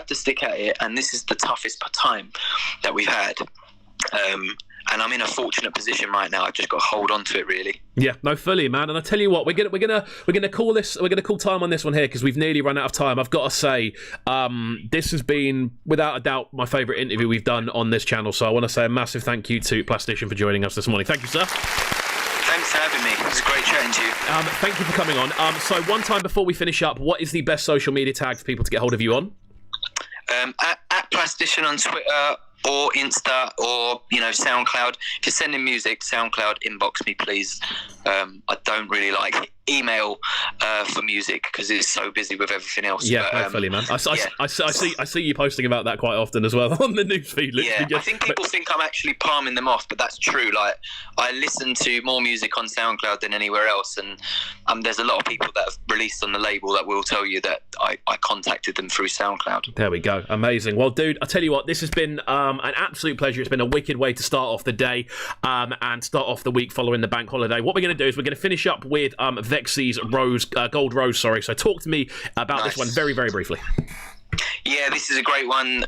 to stick at it, and this is the toughest time that we've had. And I'm in a fortunate position right now. I've just got to hold on to it, really. Yeah, no, fully, man. And I tell you what, we're gonna call time on this one here, because we've nearly run out of time. I've got to say, this has been without a doubt my favourite interview we've done on this channel. So I want to say a massive thank you to Plastician for joining us this morning. Thank you, sir. Thanks for having me. It was great chatting to you. Thank you for coming on. So one time before we finish up, what is the best social media tag for people to get hold of you on? At Plastician on Twitter, or Insta, or, you know, SoundCloud. If you're sending music, SoundCloud, inbox me, please. I don't really like email for music because it's so busy with everything else. Yeah, hopefully, man. I see you posting about that quite often as well on the newsfeed. Yeah, I think people think I'm actually palming them off, but that's true. Like, I listen to more music on SoundCloud than anywhere else, and there's a lot of people that have released on the label that will tell you that I contacted them through SoundCloud. There we go. Amazing. Well, dude, I tell you what, this has been an absolute pleasure. It's been a wicked way to start off the day and start off the week following the bank holiday. What we're going to do is we're going to finish up with Vexy's Gold Rose. Sorry. So talk to me about this one very, very briefly. Yeah, this is a great one.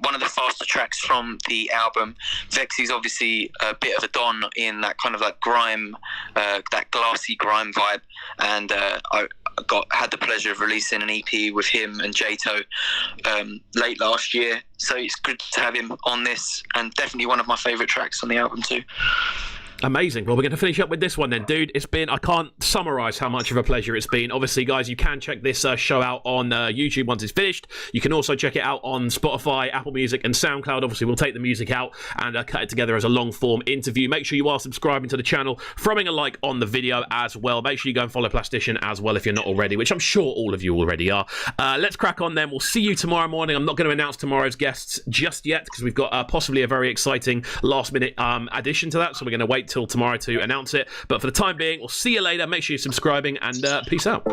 One of the faster tracks from the album. Vexy's obviously a bit of a don in that kind of like grime, that glassy grime vibe, and I had the pleasure of releasing an EP with him and Jato late last year. So it's good to have him on this, and definitely one of my favourite tracks on the album too. Amazing. Well, we're going to finish up with this one then, dude. I can't summarise how much of a pleasure it's been. Obviously, guys, you can check this show out on YouTube once it's finished. You can also check it out on Spotify, Apple Music and SoundCloud. Obviously, we'll take the music out and cut it together as a long-form interview. Make sure you are subscribing to the channel, throwing a like on the video as well. Make sure you go and follow Plastician as well if you're not already, which I'm sure all of you already are. Let's crack on then. We'll see you tomorrow morning. I'm not going to announce tomorrow's guests just yet because we've got possibly a very exciting last-minute addition to that, so we're going to wait till tomorrow to announce it. But for the time being, we'll see you later. Make sure you're subscribing, and peace out.